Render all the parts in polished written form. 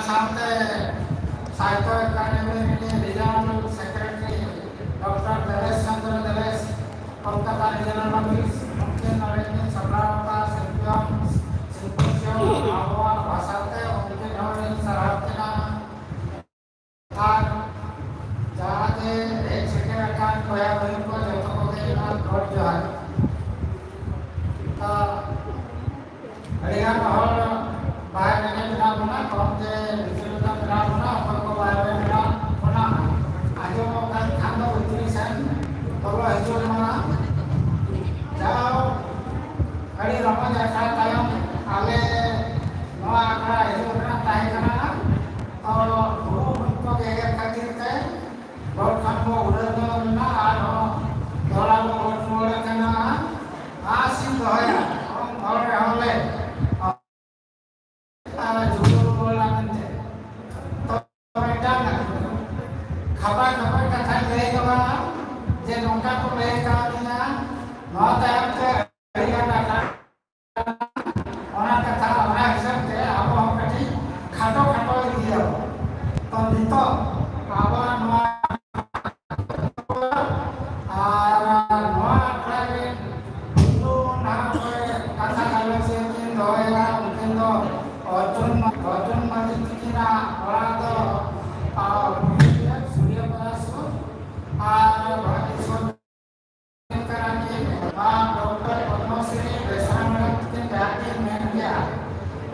सामने साहित्य अकादमी regional secretary doctor Devesh Chandra Devesh Kolkata regional office मुख्य नरेंद्र सभा सिंपोजियम आह्वान भाषाते उनके नौरे सराहना और जहां एक सेक्रेटरी अकादमी कोया बहन को जो तो के ना घोट जो है तो अड़िया माहौल बाहर नहीं बना बना कौन से विश्वविद्यालय बना बना अपन को बाहर में बना बना आज वो kan खाना उतरी सन kalau itu mana jauh hari ramai jasa tayang ale mau akra itu kan tahu kan kalau guru untuk yang kecil teh baru kamu udah mana ada orang mau kena asyik doa ya orang oleh jujur bola nanti खबर खबर कथा करेगा बना जे नौका को लेगा बिना नौता है करेगा ना और कथा और हिसाब से अब हम कटी खाटो खाटो दिया तो नितो अब नौ और नौ अठारे हिंदू नाम पे कथा कलर से किन दोएगा उनके दो अर्जुन मंदिर की ना बड़ा तो डॉक्टर पद्मश्री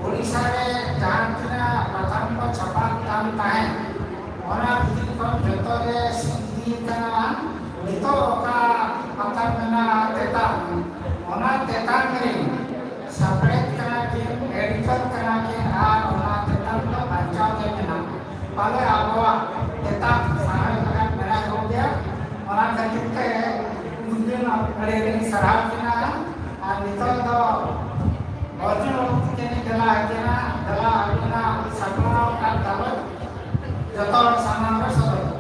ओडिशा जहाँ प्रथम को छपा काम ताहे जो नितो का पता मेना देता देता सेपरेट करना के एडिटर करना के देता बचाव के मेना पाले आबवा देता सहाय करना मेरा हो गया के मुंदिन अड़े सराह किना नितो दो अर्जुन के दला किना सकना का दल जतो सामान सदर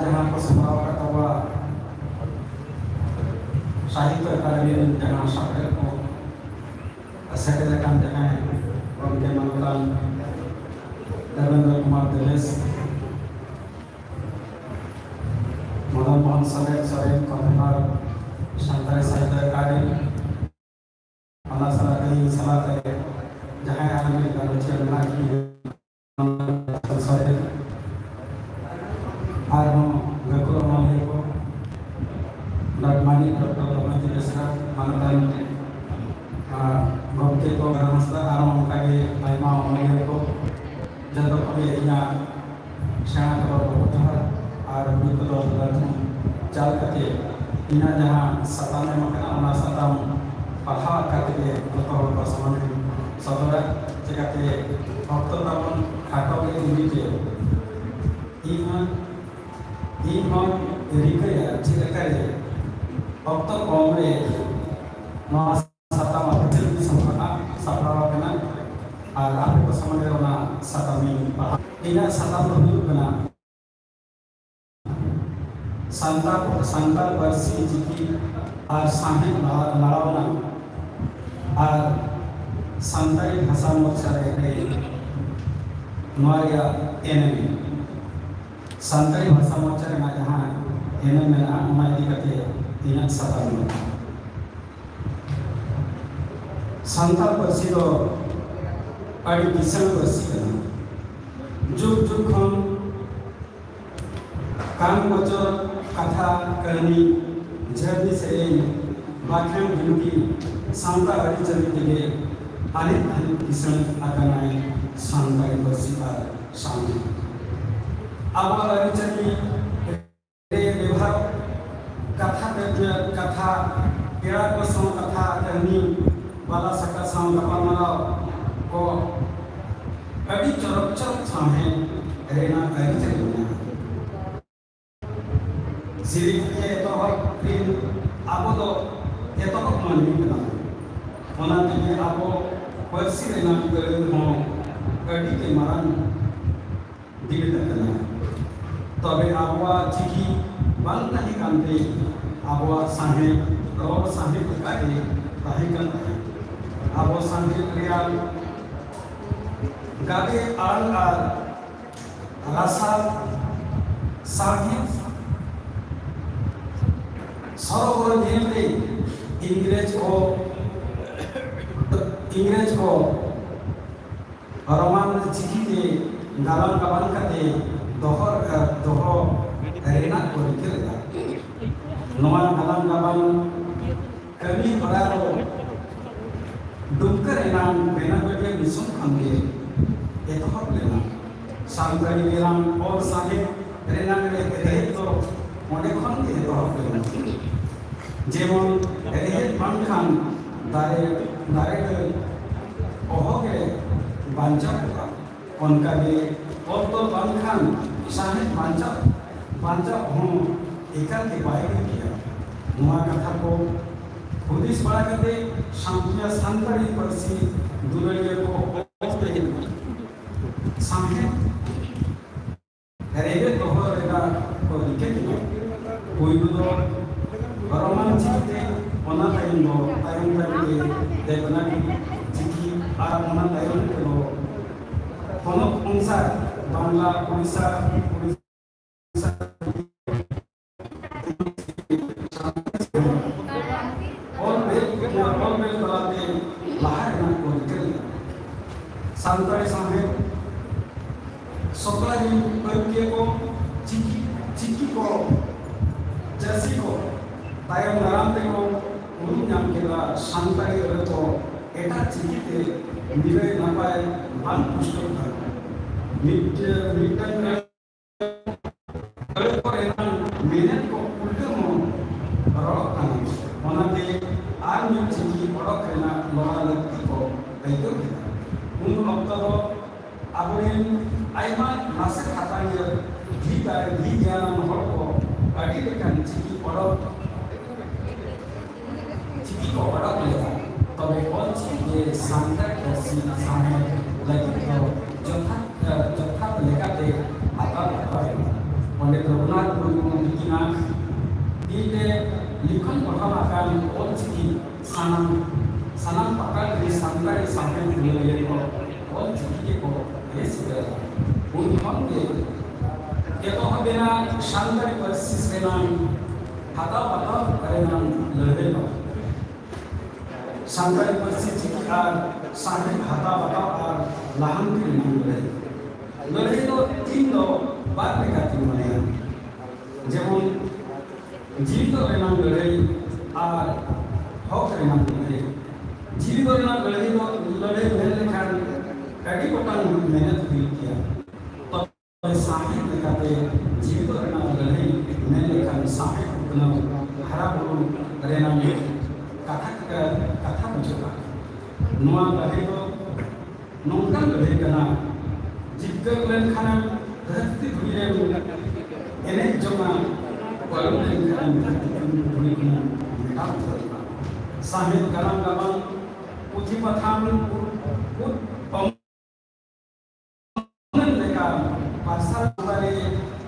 जहाँ को समाव करता साहित्य अकादमी जहाँ सागर को सेक्रेटरी अकादमी जहाँ उनके मंगल देवेंद्र कुमार देवेश मदन मोहन सरेन कन्वीनर शांताई साहित्य अकादमी अल्लाह सला कहीं सलाह है जहाँ आदमी का रुचि बना की सरेन और हम गकुल माली को डॉक्टर डॉक्टर बेसरा मंगल गमके को नमस्ते और उनका के आयमा माली को जब कोई इन्हें शांत और बहुत और बिल्कुल चाल करके इन्हें जहाँ सताने मकना उन्हें सताम पढ़ा करके लोगों को समझ सदरा जगह के वक्त तापन खाटो के निमित्ते इन्हों रिकया चिरकारे वक्त कॉमरे नौ सताम अतिल संपन्ना सपरावा कना और आपको समझ रहा सतामी इन्हें सताम लोग बना संताल वर्षी जी की और साहिब लड़ावना और संताली भाषा मोर्चा रहे नौरिया एनमी संताली भाषा मोर्चा में जहाँ एनमी में हमारी करते इन्हें सताम संताल वर्षी तो अड़ी किसान वर्षी करना जुग जुग हम काम बचर कथा कहानी जर्नी से व्याख्यान गिनती सांता अड़ी चली के अनेक किसान अगनाए सांता वर्षी का सामने अब अरिचनी व्यवहार कथा कथा पेड़ा को सौ कथा कहनी वाला सका सौ गपाल को अभी चरक सामने रहना अरिचनी बना सिरिफ के तो फिर आपो तो ये तो मन नहीं बना मना दिए आपो पर्सी रहना करें हो अड़ी के मारन दिल करना तबे आपवा चिकी बंद नहीं करते आपवा साहे रोड साहे काटे ताहे करता है आपवा साहे रियाल गागे आल रासा साहे सरोवर जेलते इंग्रेज को रोमान चिकी के गालन गावन करते दोहर रेना को निकलेगा नवा गालन गावन कमी बड़ारो डुमकर रेना बेना बेटे निसुम खंगे ये तो हर लेना सांगरी वेराम और साहे रेना रहे तो मोने खंगे तो हर लेना जेमन रहे पंखान दारे ओहोगे बांचा होगा उनका भी और तो पंखान साहे बांचा हों एकाल के बाय में किया नुआ कथा को बुद्धिस्ट बड़ा करते शांतिया संतरी परसी दुर्गे को सामने रेगे तो हो रेगा को लिखे किया कोई तो रोमान चिकते ओना टाइम दो टाइम करके देखना कि चिकी आ ओना टाइम को कोनो अंसा बांग्ला उड़ीसा और बेल तलाते लाहर ना को निकल सांतारी साहे सकला जी परके को चिकी को जैसी को तायम नारांते को उन नाम के ला सांतारी रे तो एटा चिकीते निवे नपाय बान पुष्ट था मिटन पर एना मेहनत को उल्टे हो रॉक था ओनाते आर में चिकी पड़क रेना लोरा लगती को पैदो के उन अक्तरो आबुरिन आइमा नासे खाता ये भी ज्ञान हर को अड़ी लेकिन चिकी पड़क चिकी को पड़क लेगा तबे कौन सी ये सांता कैसी सामने लगी तो जथा लेकर दे आता है पंडित रघुनाथ मुर्मू लिखना ये लिखन पढ़ा आकार कौन सी सनम पकड़ के सांतारी सामने ले को कौन सी को ऐसे उन हम के तो बिना सांतारी परिस्थिति से ना हाथा पता करेना लड़े लो सांतारी परिस्थिति की आर सामने हाथा पता और लाहन के लिए लड़े तो तीन दो बात में करती मने जेमन जीवित रहना लड़े और हक रहना लड़े जीवित रहना लड़े तो लड़े मेरे खान कड़ी पटान मेहनत भी किया तो साहिब लेकाते जीवित रहना लड़े मेरे खान साहिब उतना हरा बुरु रहना में कथा बुझेगा नुआ लड़े तो नौका लड़े करना जिक्कर लेन खाना धरती धुरे एने जमा वालों ने खाना धुरे करना मिटा दिया साहिब गरम गरम उठी पठान उठ पौन लेका पासा हमारे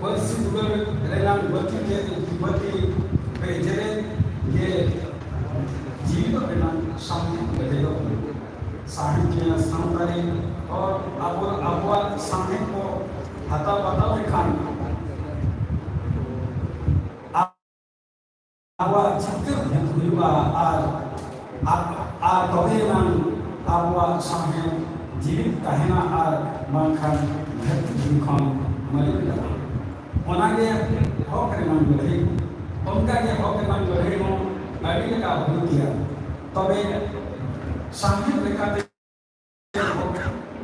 वर्षी दुगर रेलान बत्ती बेजरे ये जीवित रहना सामने बजेगा साहिब के सांतारी और अबुआ साहिब को हता पता लिखान आवा चित्त हुआ आ तबे नाम आबुआ साहिब जीवित कहना और मानखान धरती जिनखान मलिक ओनागे हक रेमान लड़े उनका के हक रेमान लड़े हो अड़ी का भूल किया तबे साहिब लेखाते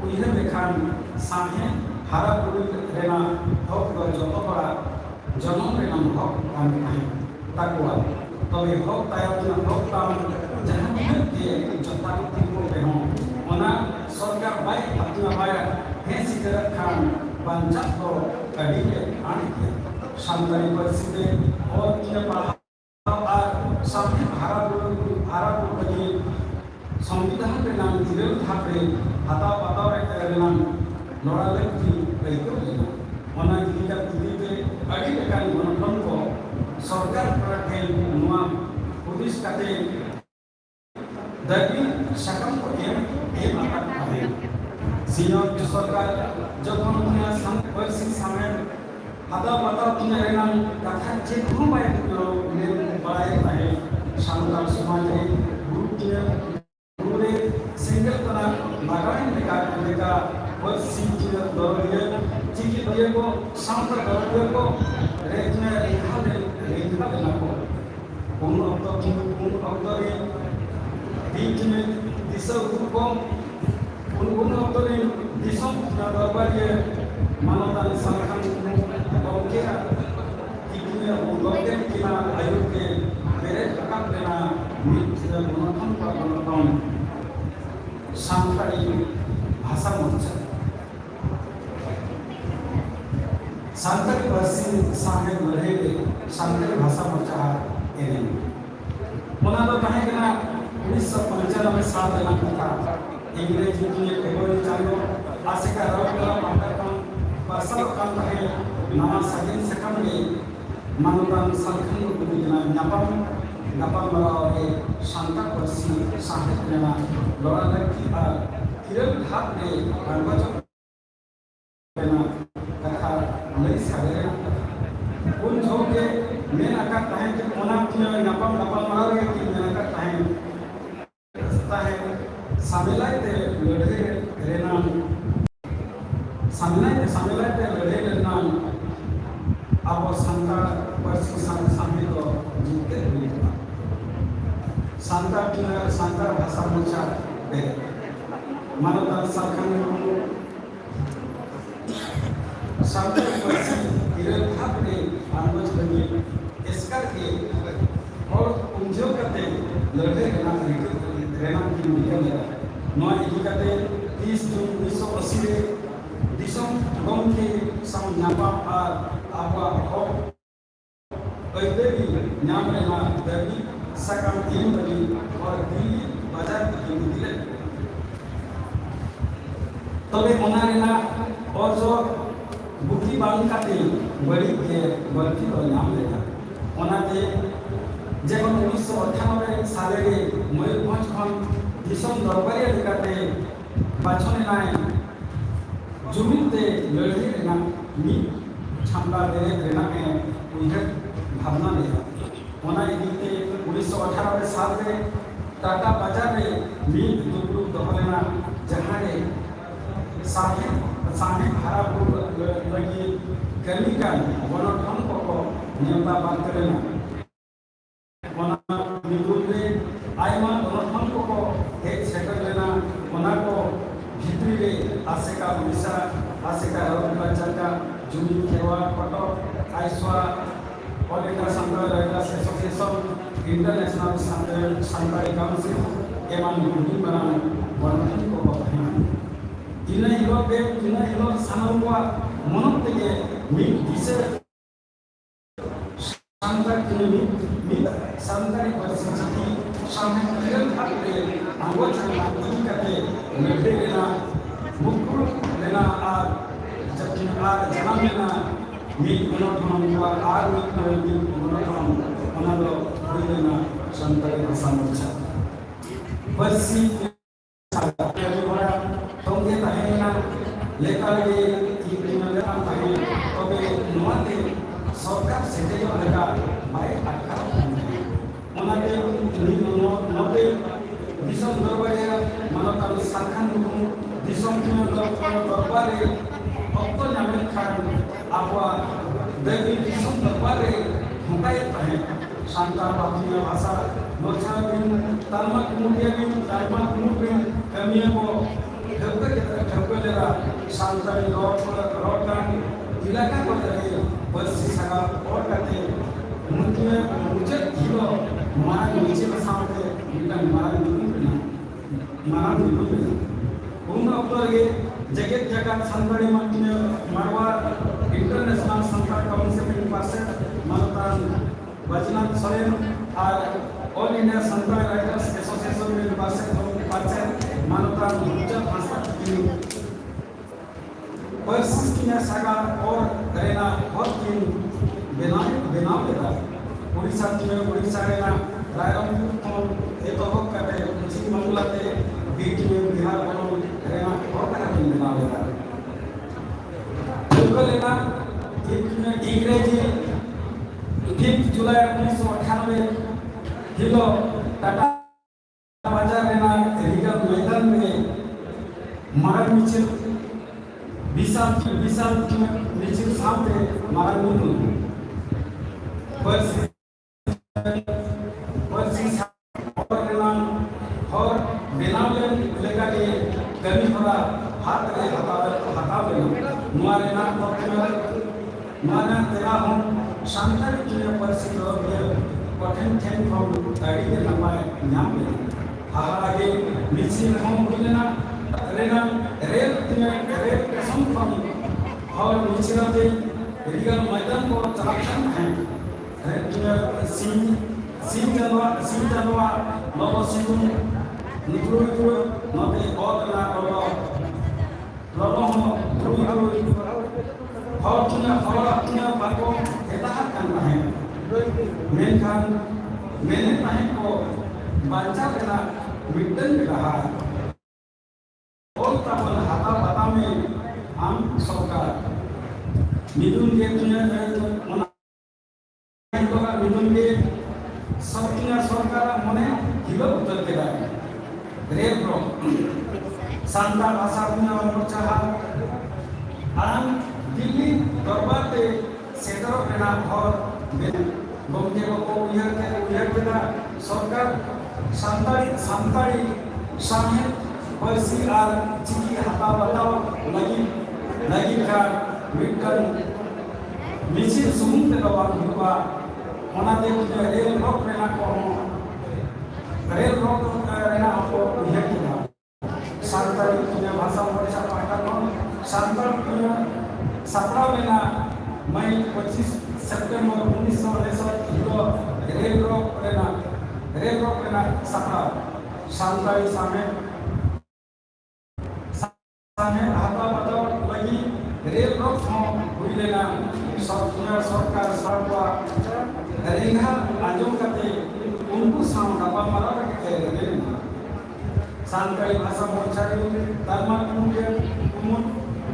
उन्हें लेखान साहिब हरा बुरुल रेना हक जनम रेनाम हक कान ताहे ताकुआ तबे हक तायम ना हक ताम जहां के जता को बेहो ओना सरकार बाय अपना बाय हे सिकर खान पंचायत को कड़ी के आन के शांतरी परिस्थिति और के पढ़ा और सामने भारत बगी संविधान के नाम इरेल थापरे हाता पाता रे नाम लड़ा लेती कइतो लेना ओना इनका तिते अड़ी लेकान गणतंत्र को सरकार प्रथे नुआ पुलिस काते दाबी सकम को एम आकार है सीनियर सरकार जब हम वर्षिक समय हाता पाता तुने रेनाम कथा जे घुमाए ले बाय है शानदार समाज है पूरे सिंगल तना बागान लेका वर्षिक दौड़े चिकी दिए को शानदार दौड़े को रेखने रेखा लेना को उन अवतरे बीच में दिशा को उन अवतरे दिशा ना दरबार मानवता संरक्षण के इतने उलोके किना आयु के मेरे प्रकार लेना मित्र मनोधन का मनोधन सांताली भाषा मोर्चा सांताली भाषी साहेब लड़े सांताली भाषा मोर्चा एने मना तो कहे कि ना 1995 साल का इंग्रेजी की फेब्रुआरी चालू आसिका रवला पाठकम pasal kan tahe nama sakin sekam ni manutan salkan ko bidina nyapam marawe santa kursi sahit nama lora lagi kiran hak ne anbajo na kata lei sagere un joge men akan tahe ke ona punya nyapam marawe ki men akan tahe samilai te lode rena samilai te lade lena abo santar persi sambil ko jite huआ santar bahasa mocha be मानवता सरकार santar persi इरे भाग ने आनवज बनी इसका के और उंजो करते लड़े रहना की निकल लगा नौ इकते 30 जून 1980 दिसम गमके सम नापा आपा हो ऐदेवी नाम रेना दबी सकम तीन बनी और दिल्ली बाजार की दिले तबे ओनारेना और जो बुद्धि बाल काटे बड़ी के बल्कि और नाम लेता ओनाते जब 1998 साले रे मयूरभंज खन दिसम दरबारिया लेकाते बाछने नाय जुमिते लड़े रेना मी छामला दे रेना में उन्हें भावना लेगा ओना इते 1918 साल रे टाटा बाजार रे मी दुगुरु दहलेना जहां रे साहे हरापुर लगी कलिकान वनठन को नियमता बात करेना ओना निगुर रे आयमा वनठन को एक सेकंड लेना ओना को भित्री रे आसेका उड़ीसा आसेका अरुणाचल का जुमी केवा पटो आइसवा ऑल इंडिया संघ राइटर्स एसोसिएशन इंटरनेशनल संघाई काउंसिल एवं गुडी बना वनठन को बहना इन हिलो सानवा मनों तेगे मी दिसे संघाई किमी मी संघाई परिस्थिति सामने खाते आगो चलना इन करते लड़े लेना मुकुल लेना आर जबकि आर जन्म लेना मी मनोधन हुआ आर मी मनोधन अनादो लेना संघाई भाषा मोर्चा बसी तोंगे ताहेना लेकाले इतने ताहे तबे नोते सरकार सेटे लगा बाय अटका ओनाते नोते दिसम दरबारे मानवता सरकार दिसम दरबारे अक्तो नामे खान आपवा देवी दिसम दरबारे हुकाय ताहे शांता बातिया भाषा मोर्चा बिन तालमक मुडिया बिन तालमक मुबिन कमिया को ठगलेरा शांताई रोड इलाका को Persi saga or kate mungkin muncul hilo marang niche sampai kita marang dulu उनका ऊपर ये जगत जगत संतरी मंत्रियों मारवा इंटरनेशनल संतर काउंसिल के पास से मनोतान वचन सोरेन और ऑल इंडिया संतर राइटर्स एसोसिएशन के पास से मनोतान उच्च भाषा की परसिस्टिना सागा और रेना बहुत दिन बिना लेता उड़ीसा रेना रायरंगपुर तो ये तो होगा के पश्चिम बंगाल ते बीच में बिहार बनो रेना और का दिन बिना लेता तो लेना इंग्रेजी 5 जुलाई 1998 हिलो टाटा बाजार रेना लीगल मैदान में मार्ग मिचिल विशाल मिचिल सामने मार्ग मिचिल और बेनाले लेगा के कमी भरा हाथ रे हटा मुआरे ना माना तेरा हम शांतर के परिस्थिति में कठिन थे हम ताड़ी के लंबाई नाम में आगे मिचिल हम बोलना रेना रेल कसम हम और मिचिल के लीगल मैदान को चलाते हैं sim janwa lobo sikum nutru note odla lobo tru hotuna bako etahat kan mahe menkan mene mahe ko baca kena midden raha और तबल हाथा पता में हम सरकार मिदुन के मिदुन के सबकिना सरकार मने हिलो उत्तर देगा रेल ब्रो सांता भाषा में मोर्चा आराम दिल्ली दरबार ते सेटरो रेना और गमके को उयहर के सरकार सांताड़ी सामने परसी आर चिकी हाथा बताओ लगी का मिटन मिचिल सुमुंग ते लवा हुआ ओनाते रेल रोक रेना को उयहर के सांताड़ी भाषा मोर्चा पाटा को सांताड़ी 17 में मई 25 सितंबर 1969 रेल रोक रेना 17 सांताड़ी सामने हाथा बताओ लगी रेल रोक हुई लेना सरकार सरवा रेंगा आजम करते उनको साउंड अपा मारा के लेना सांताड़ी भाषा मोर्चा के धर्मा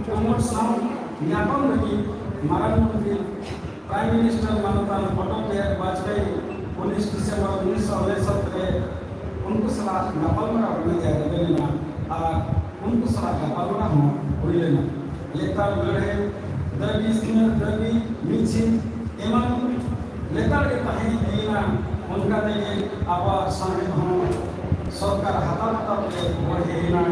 कुमुर साउंड न्यापम लगी मारा प्राइम मिनिस्टर मनोतान अटल बिहारी वाजपेयी 19 दिसंबर 1969 उनको सलाह नपल मारा हुई लेना उनको सलाह नपल हो हुई लेना लेतार लड़े दबी मिचिल एवं लेतार के कहीं लेना उनका देंगे आवाज सामने हम सरकार हाथा के बढ़े लेना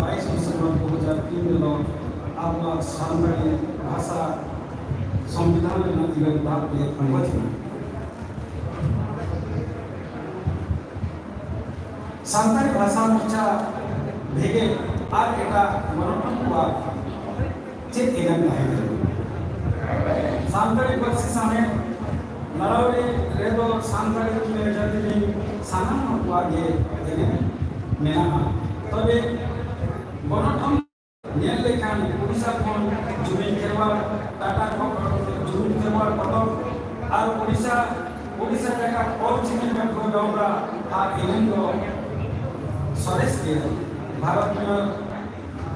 22 दिसंबर 2003 में आपका सांताड़ी भाषा संविधान में नतीजन भाग के अनुवचन सांताड़ी भाषा मोर्चा भेगे आर एटा मनोरम हुआ चेत एगन है सांताड़ी बक्सी सामने नरावरी रेदो सांताड़ी में जाते हैं साना हुआ ये देने मेना तबे मनोरम नेल लेखान उड़ीसा कोन जुबिन खेरवाल टाटा को जुबिन खेरवाल पटक और उड़ीसा का और चिन्ह में को डोबरा आ इनको सरेस के भारत में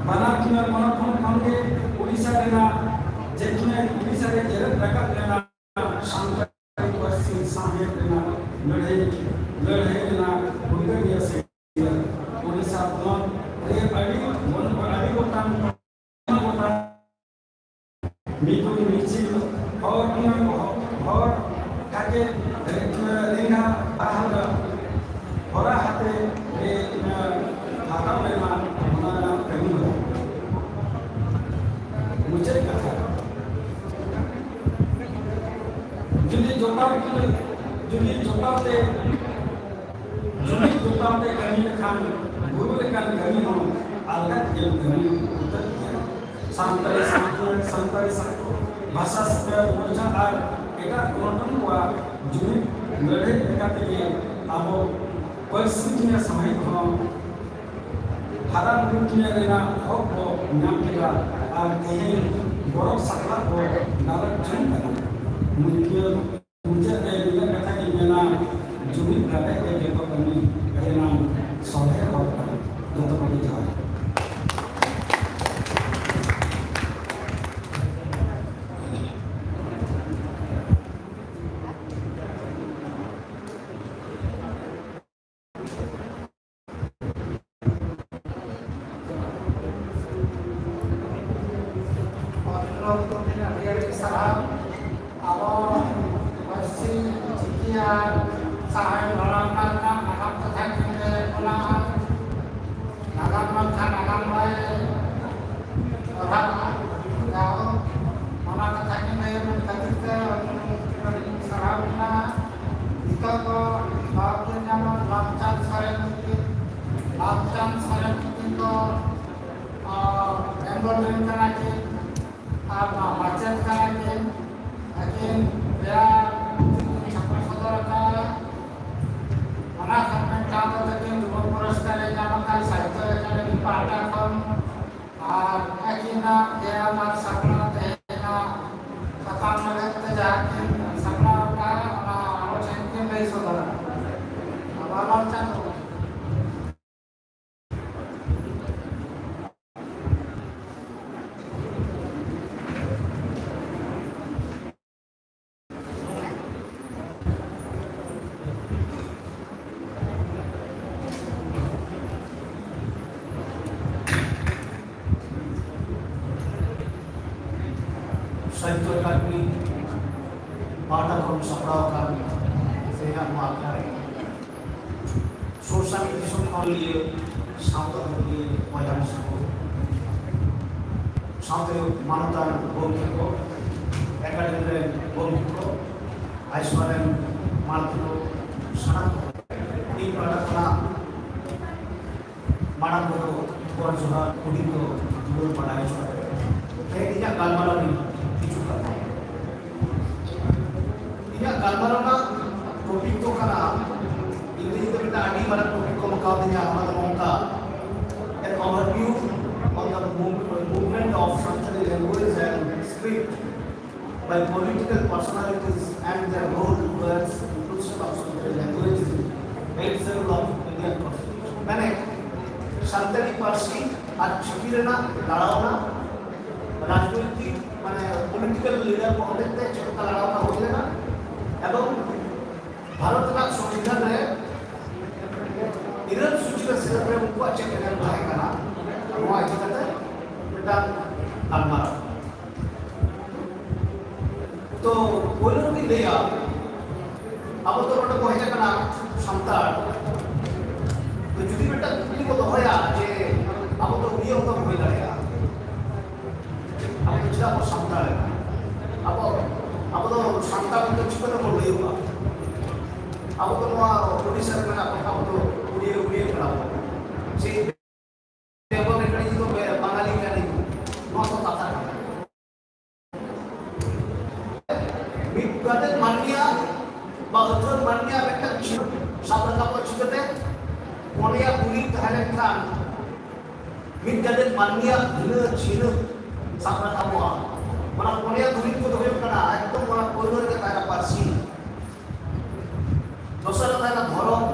बना के मनोरम होंगे उड़ीसा लेना जेतने उड़ीसा के जरत रखा लेना सांताड़ी वर्षी सामने लेना लड़े लेना उनके से उड़ीसा कोन ये अभी को काम मिथुन मिचिल और काके रेंगा आहरा होरा हाथे ए हाथा में हमारा कहीं मुझे कथा Jadi jopar te kami kan guru kan kami no algat yang kami utar sampai satu bahasa sebagai ucapan kita konten wa jadi ngere dekat ini abo परिस्थितिnya sampai kono haran dunia dengan hokbo nyam kita kehin borok sakla ko nalar jeng mungkin juga kata gimana jumit kata kayak gitu kami karena soleh apa untuk berjalan. Saito kami pada kaum saprakan sehat makar sosial isu kali satu kali wajah satu mantan bongko ekademi bongko aiswaran malto sangat ini pada kena mana bodo kuan surat kudito dulu pada aiswaran kayaknya kalmaran ini ini gambarana topik to kana English to kita adi mana topik ko makawanya amada mongka an overview on the movement of Sanskrit language and script by political personalities and their role towards inclusion of Sanskrit language itself of Indian constitution. मैंने संतरी पार्सी आज छुपीरना लड़ावना राजनीतिक माने political leader को देखते चक्कर लड़ावना हो लेना এবং ভারতের সংবিধানে ইরান সূচিত সেক্রেটারি উনকো চেকেন ভাই কানা নয়া ইতাতে এটা আলমারা তো ওইলো কি দেয়া আবো তো ওটা কইতে কানা সন্তান তো যদি এটা কি কত হয়া যে আবো তো বিয়ে হতো হই দাঁড়িয়া আবো যেটা আবো সন্তান আবো अब तो संतान तो चिकन को ले हुआ अब तो वहाँ ओडिशा में ना अब तो उड़े उड़े खड़ा हुआ सी अब ने कहीं तो बंगाली का नहीं नौ तो ताता मित्तल मानिया बहुत मानिया बेटा साबर का कुछ करते मोनिया पूरी थाने का मित्तल मानिया धीरे धीरे साबर का हुआ mana korea duit ko dobe kana ekdom mana koridor ke taira parsi dosara taira dhorom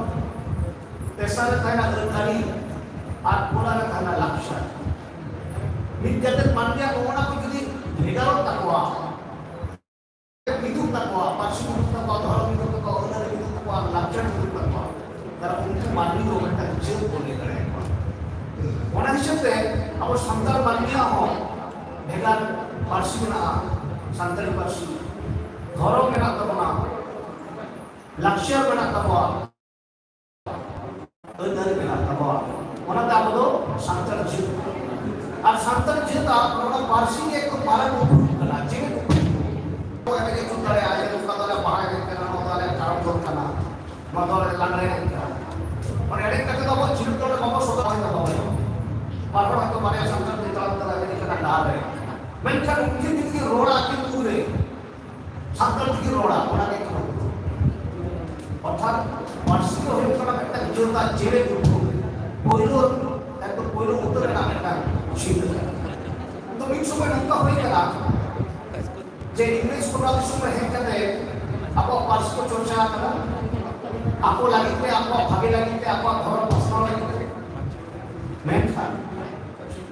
tesara taira adhikari ar polare taira laksha midyate manya ona ko jodi bhegaro takwa biduk takwa parsi biduk takwa dhorom biduk takwa onare biduk takwa laksha biduk takwa tara unku manni ko ekta jeu bole dare ona hisabte abo santal manya ho bhegar Parsi में संतरी पार्सी घरों में ना तबना लक्ष्य में ना तबवा other में ना तबवा वना ताबदो संतर जीव और संतर जीता वना पार्सी एक तो पारा को कला जीव को ऐसे चुनारे आए तो kadala motor langgar ini. Orang ada kata kamu cium tu kamu sudah ada kamu. Baru itu mana sampai di dalam terlalu ini kena dah. Mereka mungkin tinggi roda tinggi tu sampai tinggi roda orang itu. Orang masih orang itu kan kita juta jere tu. Poilo utara nak kita cium. तो mix में नंका होई करा जे English programme में है कहते आपको पास को चर्चा करा आपको लागिते आपको भागे लागिते आपको घर प्रश्न लागिते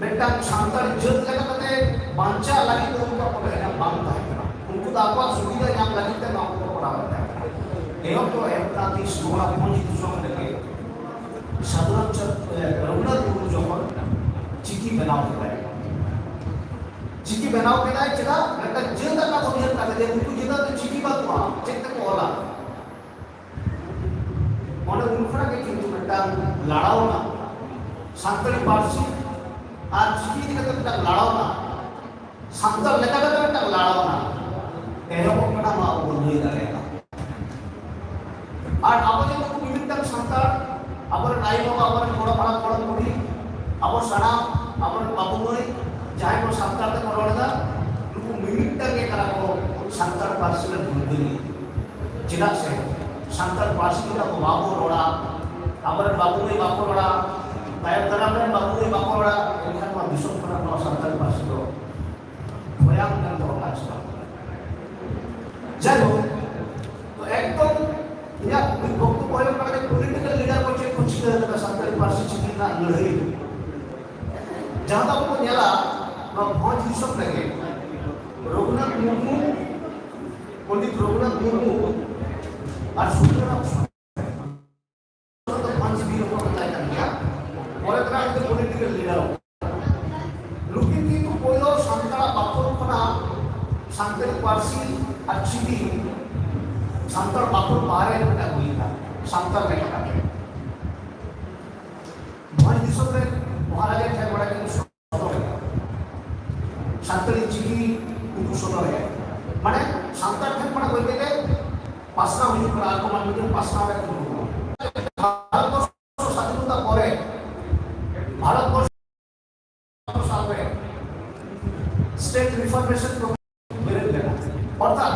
मेंटा शांतर जत लगा कहते बांचा लागिते उनका पकड़ना बांधता है उनको तो आपको सुविधा यहाँ लागिते ना आपको पढ़ाता है एवं तो एवं सोना पहुंची दूसरों में लगे साधारण रघुनाथ गुरु जो चिकी बनाओ है चिकी बनाओ के लायक चला mereka jeda का समझ करते हैं उनको jeda तो चिकी बात हुआ चेक तक होला mana उनका के किंतु mereka लड़ाओ ना सांतरी पार्सी आज चिकी दिखते mereka लड़ाओ ना सांतर लेकर के mereka लड़ाओ ना एरों को ना माँ बोलने लगेगा और अब जब उनको मिलता सांतर अब नाई लोग अब थोड़ा बड़ा मुड़ी अब सना अब बाबू मोई जहाँ को संतार तक मरोड़ा उनको मिनट तक ये करा को संतार पार्सी में भूल जिला से संतार पार्सी का को बाबू रोड़ा अबर बाबू में बाबू रोड़ा तायब तरह में बाबू में बाबू रोड़ा इनका को विश्व पर अपना संतार पार्सी को बयान करने को अच्छा चलो तो एक तो या वक्त पहले करके पॉलिटिकल लीडर को चेक कुछ करने संतार पार्सी चिकित्सा लड़ाई जहाँ तक को न्याला बहुत ही सब लगे रघुनाथ मुर्मू पंडित रघुनाथ मुर्मू और सुंदरनाथ तो पांच भी लोगों को बताया गया और एक रात के पॉलिटिकल लीडर लुकिंग की तो कोई और संतारा बापुर पना संतारी पार्सी अच्छी थी संतार बापुर बाहर बेटा हुई था संतार बेटा बहुत ही सब में महाराजा थे बड़ा के शांतरी चिकी उनको सुना है माने शांतर थे पड़ा कोई के पासना हुई पर आपको मान लीजिए पासना है तो भारत को स्वाधीनता करे भारत को साल में स्टेट रिफॉर्मेशन प्रोग्राम मेरे लेना अर्थात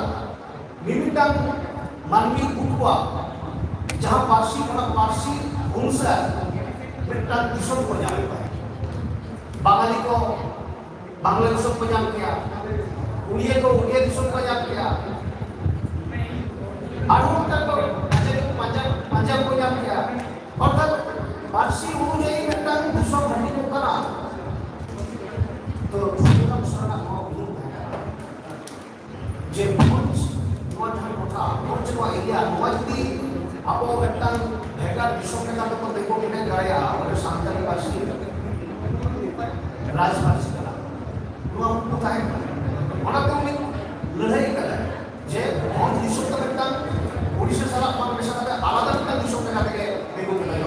मिमिटांग मानवी कुटुआ जहाँ पारसी भूमसा मिट्टा दिशों को जाने पाए बांगाली को बांग्लादेश को जान किया उड़िया को उड़िया दिशों को जान किया अरुणाचल को पंजाब को जान किया अर्थात पारसी अनुयायी मिट्टा दिशों भरने को करा तो सुना सुना को जे मंच था मंच को एरिया मंचती आपको मिट्टा भेगा दिशों के साथ तो देखो कितने गया और शांति पारसी राजपारसी हमको काय mana tu ni lehai kata je बहुत दिशों का बेटा ओडिशा सारा पान में सारा आलादा बेटा दिशों का कहते हैं देखो क्या है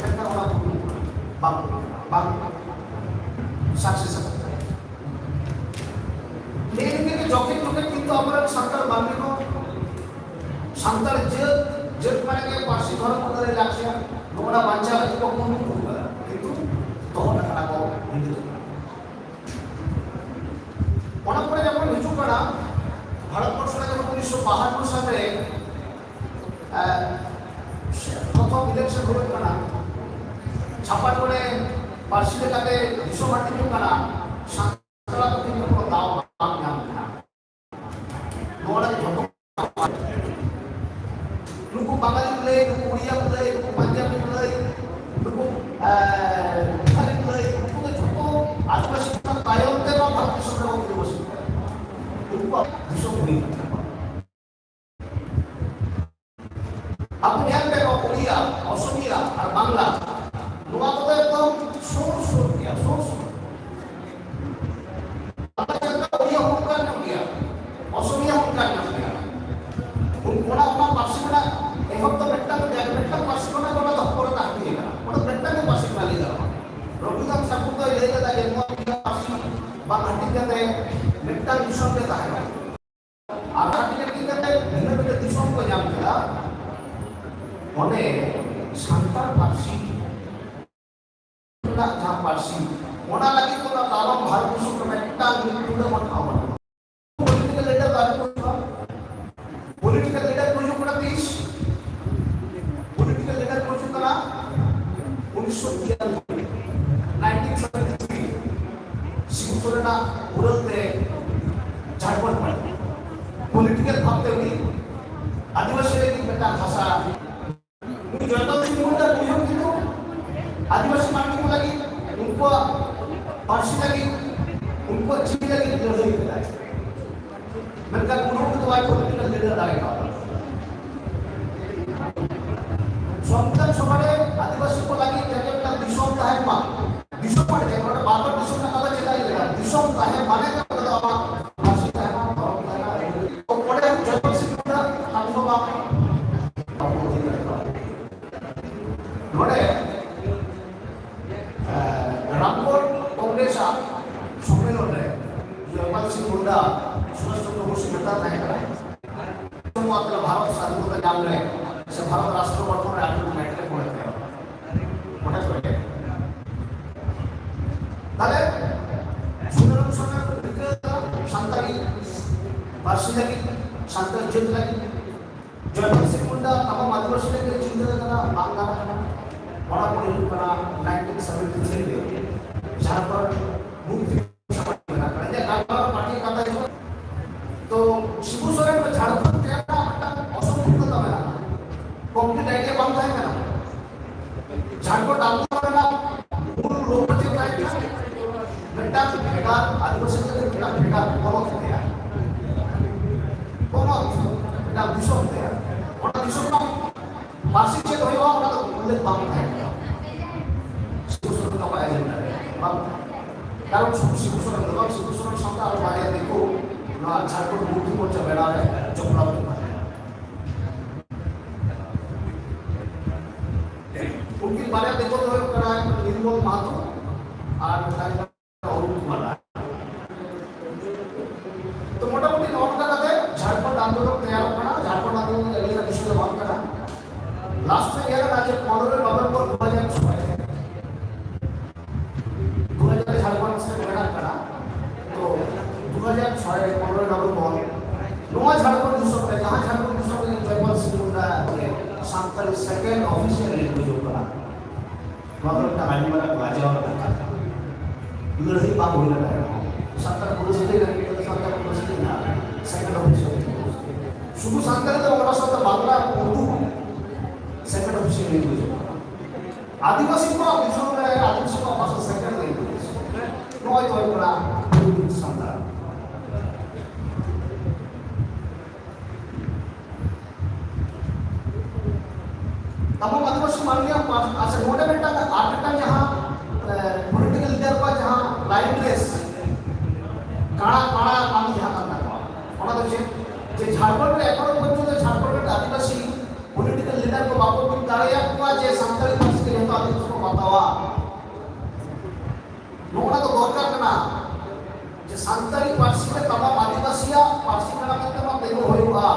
बेटा वाला बाप सक्सेस लेकिन के जोखिम लोग किंतु हमारा संतार बांधी को संतार जब माने के पार्सी घर को दे लक्ष्य लोगों बांचा है तो कौन होगा किंतु तो ना करा को অনেক পরে যখন নিচু করা ভারতবর্ষে যখন 1952 সালে প্রথম ইলেকশন হলো করা ছাপা করে পার্সিতে কাটে বিশ্ব মাটি করা সাতলা তো কিন্তু কোনো দাও নাম না নোড়া যত লোক বাঙালি বলে লোক উড়িয়া বলে লোক পাঞ্জাবি বলে লোক বিহারি বলে লোক যত আদিবাসী তায়তে বা ভারত সরকার को বসে उनको विश्व हुई आप ध्यान रखो उड़िया असमिया और बांग्ला लोगों को एकदम शोर किया शोर उड़िया उनका नाम दिया असमिया उनका नाम दिया उनको ना अपना पार्सी बना एक हफ्ता बेटा को जाकर बेटा पार्सी बना तो धक्कर ताकि है वो बेटा के पार्सी बना लिया रघुनाथ ठाकुर तो ये कहता है पार्सी बांग्ला कहते हैं बेटा दिशा के ताकि आधा टिकट की कहते हैं भिन्न भिन्न दिशों को जान किया ᱚᱱᱮ ᱥᱟᱱᱛᱟᱲ ᱯᱟᱹᱨᱥᱤ ᱨᱮᱱᱟᱜ ᱡᱟᱦᱟᱸ ᱯᱟᱹᱨᱥᱤ ᱚᱱᱟ ᱞᱟᱹᱜᱤᱫ ᱚᱱᱟ ᱛᱟᱞᱚᱢ ᱵᱷᱟᱨᱚᱛ ᱫᱤᱥᱚᱢ ᱨᱮ ᱢᱤᱫᱴᱟᱝ ᱧᱩᱛᱩᱢ ᱵᱚᱱ ᱴᱷᱟᱶ ᱠᱟᱫᱟ ᱯᱚᱞᱤᱴᱤᱠᱮᱞ ᱞᱤᱰᱟᱨ ᱫᱟᱨᱮ ᱠᱚ ᱯᱚᱞᱤᱴᱤᱠᱮल लीडर को जो करा 30 पॉलिटिकल लीडर को जो करा 1973 शिवसेना उड़ते झारखंड में पॉलिटिकल भावते हुई आदिवासी की बेटा भाषा जनता की मुद्दा बुझो किंतु आदिवासी मानने को लगी उनको पार्सी लगी उनको अच्छी लगी लड़ाई कराई mereka guru ketua political leader dari kota. Sontak sebare आदिवासी को लगी जगह का दिशों का है माँ दिशों पर जगह पर बार दिशों का कलर चला ही लगा दिशों का है माने का कलर आप मासी का है ना बहुत लगा तो पढ़े जब से पूरा हम लोग आप नोड़े रामपुर कांग्रेस सम्मेलन रे जयपाल सिंह मुंडा सुभाष चंद्र बोस नेता नहीं करा मतलब भारत स्वाधीनता काल में से भारत राष्ट्र गठन रे आगे मैट्रिक पढ़ते हैं তাহলে সুন্দরম সরকার সান্তালি পার্সি লাগি সান্তাল জেদ লাগি জয়পাল সিং মুন্ডা আমার আদিবাসী লাগে চিন্তা করা বাংলা করা বড় বড় করা 1973 রে ঝাড়খণ্ড মুক্তি সমাজ করা কালবার পার্টি কথা तो शिबू सोरेन में झारखंड के ना असंपूर्णता में कंप्लीट आइडिया बनता है ना झारखंड आंदोलन में ना मूल लोग जो है बेटा बेकार आदिवासी के बेटा बेकार बहुत हो गया बहुत बेटा दिशा होते हैं और दिशा का वार्षिक चेक होगा और तो उल्लेख बांध है शिबू सोरेन का एजेंडा है कारण शिबू सोरेन संस्था और वाले देखो ना झारखंड मुक्ति मोर्चा बैठा है चोपड़ा में उनकी बारे देखो तो करा है निर्मल महतो और अरुण कुमार तो मोटा मोटी नोट करा थे झारखंड आंदोलन तैयार करना झारखंड आंदोलन के लिए विषय बात करा लास्ट में ये आज 15 नवंबर 2006 झारखंड से बैठा करा तो 2006 15 नवंबर नोआ झारखंड दिसों में जहां झारखंड दिसों में Jaipal Singh Munda Santal second official language होगा मतलब का आने वाला बाजा और लड़ाई बात होने लगा सांताल पुलिस के लिए सांताल पुलिस के ना सेकंड ऑफिशियल शुरू सांताल तो हमारा शब्द Bangla Urdu second official language होगा आदिवासी को दिसों में आदिवासी को भाषा सेकंड लैंग्वेज नोआ तो बड़ा सांताल तमाम आदिवासी मान लिया अच्छा मोटे बेटा आर्टिकल जहाँ पॉलिटिकल लीडर का जहाँ लाइनलेस काड़ा काड़ा काम जहाँ करना होना तो जे झारखंड में एकोर बच्चों तो झारखंड में आदिवासी पॉलिटिकल लीडर को बापू की तारिया कुआ जे सांताली पार्टी के नेता आदिवासी को बतावा नोना तो गौर करना जे सांताली पार्टी में तमाम आदिवासिया पार्टी का नाम तमाम देखो होगा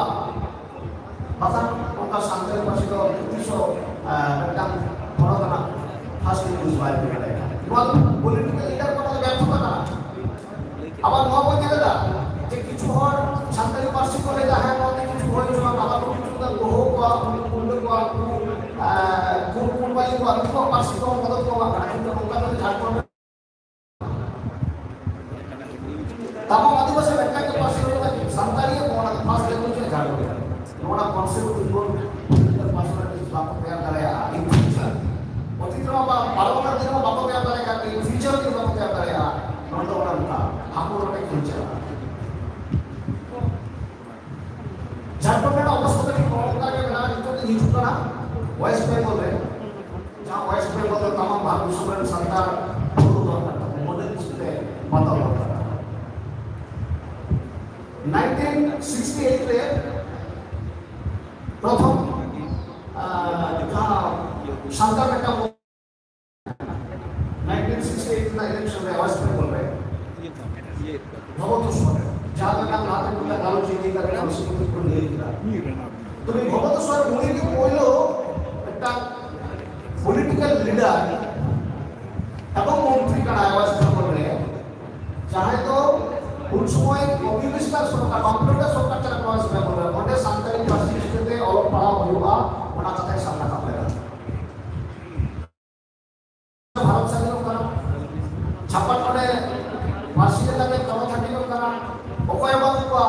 bahkan kota Santai masih ke Tiso tentang orang khas di Uswai mereka. Buat politik leader kota ব্যর্থ করা। আবার মহাপতি দাদা যে কিছু হর Santai পার্সি করে দেখা হয় কিছু হয়ে যাওয়া বাবা কিছু দা লোহ বা কুন্ড বা কোন বালি বা কিছু পার্সি তো মদত পাওয়া কিন্তু কলকাতা ঝাড়খণ্ড तमाम आदिवासी व्यक्ति के पास संताली कोना पास लैंग्वेज है झारखंड नोड़ा कॉन्सेप्ट को पासवर्ड इस बात को तैयार कराया इन फ्यूचर अतीतमा बा पालवकर दिनमा बाप तैयार करेगा कि फ्यूचर के बाप तैयार करेगा नोड़ा उनका हमको रोटे फ्यूचर झारखंड में अवस्था की कोलकाता के बिना इनको नीचू करा वेस्ट बंगाल में जहां वेस्ट बंगाल में तमाम भारत सुबह सरकार बहुत करता है मॉडल से बताओ 1968 में प्रथम शांता बेटा 1968 में इलेक्शन में वेस्ट बंगाल में भगवतेश्वर जहाँ का नाम लाते मुल्ला गालो जी का नाम उसी को ले लिया तो मैं भगवतेश्वर मुनि की कोयलो লিডার এবং মন্ত্রী কানায় ওয়েস্ট বেঙ্গলে যাহাই তো উন সময় কমিউনিস্টার সরকার কম্পিউটার সরকার চালানো ওয়েস্ট বেঙ্গলে ওতে সান্তালি পার্সি হিসেবে অলপ পড়া হইবা ওনা কথাই সামনা কাপলেরা ভারত স্বাধীন করা ছাপ্পান করে পার্সি লাগে তবে থাকি করা অকয় বাবু কা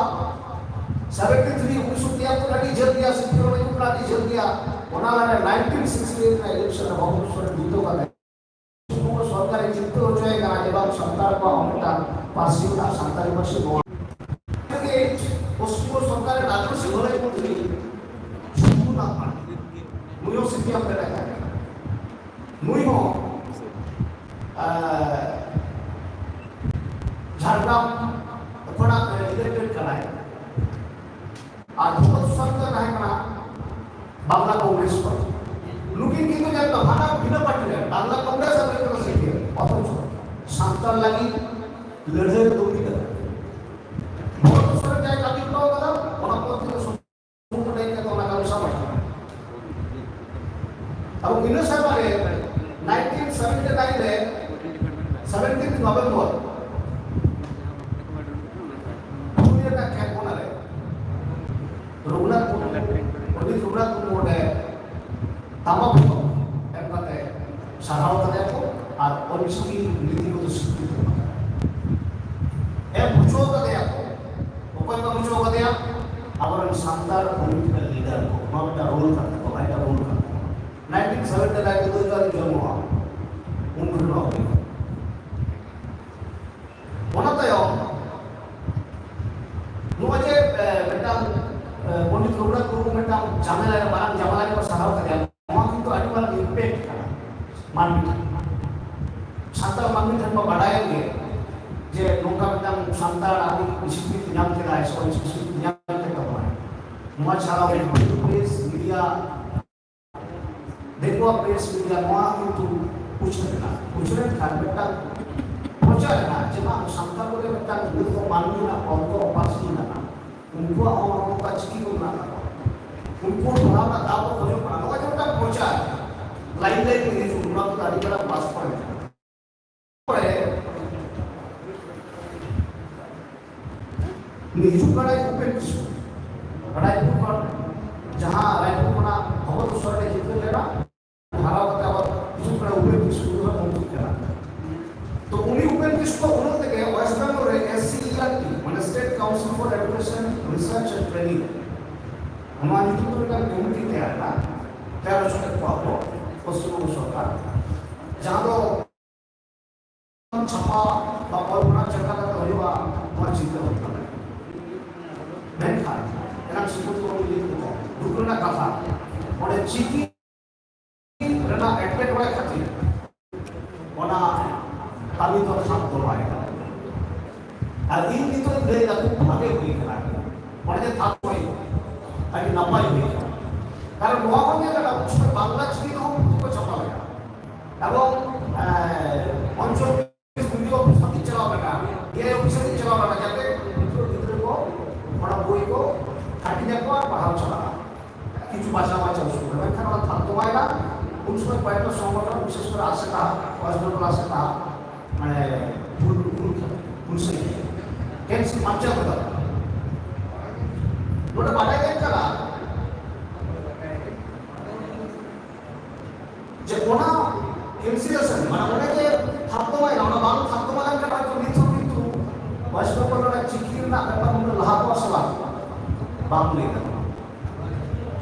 73 1973 লাটি জেল দিয়া 70 লাটি জেল দিয়া ওনা লাগে 1968 में इलेक्शन बहुत सारे बीतों का সরকারি চিত্ত হয়ে গেল এবং সরকার বা অনেকটা পার্সিটা সরকারি পাশে থেকে পশ্চিম সরকারের রাজ্য সেগুলোই মন্ত্রী সম্পূর্ণ মুইও সিটি আমরা দেখা মুইও ঝাড়গ্রাম ওখানে ইলেক্টেড করায় আর ভারত সরকার है ना বাংলা কংগ্রেস पर লুকিং কিন্তু জানতো ভাড়া ভিন্ন পার্টি বাংলা কংগ্রেস আর কোনো সিটি অথচ সান্তাল লাগি লড়াই দৌড়ি করে ভারত সরকার যায় কাটি তো কথা ওনা পদ্ধতি সমুদ্র থেকে তো লাগা সবাই আর ইনো সরকারে 1979 রে 17 নভেম্বর পুরিয়া ক্যাম্প বনালে রঘুনাথ পণ্ডিত রঘুনাথ মুর্মুরে তামাক একবারে সাধারণ দেখো আর অনিশ্চিত নীতিগত স্বীকৃতি এ বুঝো দেখো ওপরে বুঝো দেখো আবার শানদার পলিটিক্যাল লিডার একটা রোল করতে হবে একটা রোল করতে 1970 লাগে তো জন্ম হওয়া উনগুলো হবে ওনাতেও নুয়াজে একটা পণ্ডিত রঘুনাথ মুর্মু একটা ঝামেলায় মারান ঝামেলায় পর সাহায্য করে वहाँ की तो आने वाला इम्पैक्ट करा मानवी शांता मानवी धर्म बढ़ाएंगे जे लोका एकदम शांता आदि विशिष्ट नाम के राय सो विशिष्ट नाम के कमाए मुआ छाड़ा प्रेस मीडिया देखो प्रेस मीडिया मुआ किंतु कुछ नहीं था बेटा पहुंचा है ना जब हम शांता बोले बेटा तो मानवी ना और पास ना उनको और उनका चिकी को ना उनको थोड़ा ना दाव को जो पढ़ा जो तक पहुंचा लाइन में जो उनका तो दादी का पास पड़े निजु कड़ाई ऊपर कड़ाई ऊपर जहां राइट कोना बहुत सरे जितने लेना हारा होता है निजु कड़ाई ऊपर किसको जो मुंतु करा तो उन्हीं ऊपर किसको उन्होंने के वेस्ट बेंगल रे एससीईआरटी माने state council for education research and training हमारी जो तो का कमिटी तैयार ना तैयार हो चुके पापो पश्चिम सरकार जहां तो छपा बापर बना चक्का का होइबा और चिंता होता है मैं खा एना सिकुत को लिख दो दुकुना कथा और चिकी रना एटकेट वाला खाती ओना कभी तो साथ बोलवाएगा আর এই ভিতরে গেলে খুব ভাবে হয়ে গেল অনেক থাকবে আর নাপাই হয়ে গেল কারণ মহাকবি একটা বাংলা চিঠি খুব ছাপা হয় এবং অঞ্চল ভিডিও অফিস চালাবে না ये অফিসে চালাবে না যাতে ভিতরে को বড় বই को খাটি দেখো আর পড়াও চালাবে কিছু ভাষা ভাষা শুনবে এখানে ওরা থাকতে পারে না কোন সময় কয়েকটা সংগঠন বিশেষ করে আসে না কয়েকজন আসে না মানে পুলিশ কেন্স মানচা কথা ওটা বাড়াই দেন কারা যে কোনা ইনসিলেশন মানে ওটাকে থাকতে হয় না আমরা বাংলা থাকতে পারেন কারা তো নিত্য কিন্তু বয়স্করা চিকির না ব্যাপার আমরা লাভ আসলা বাংলা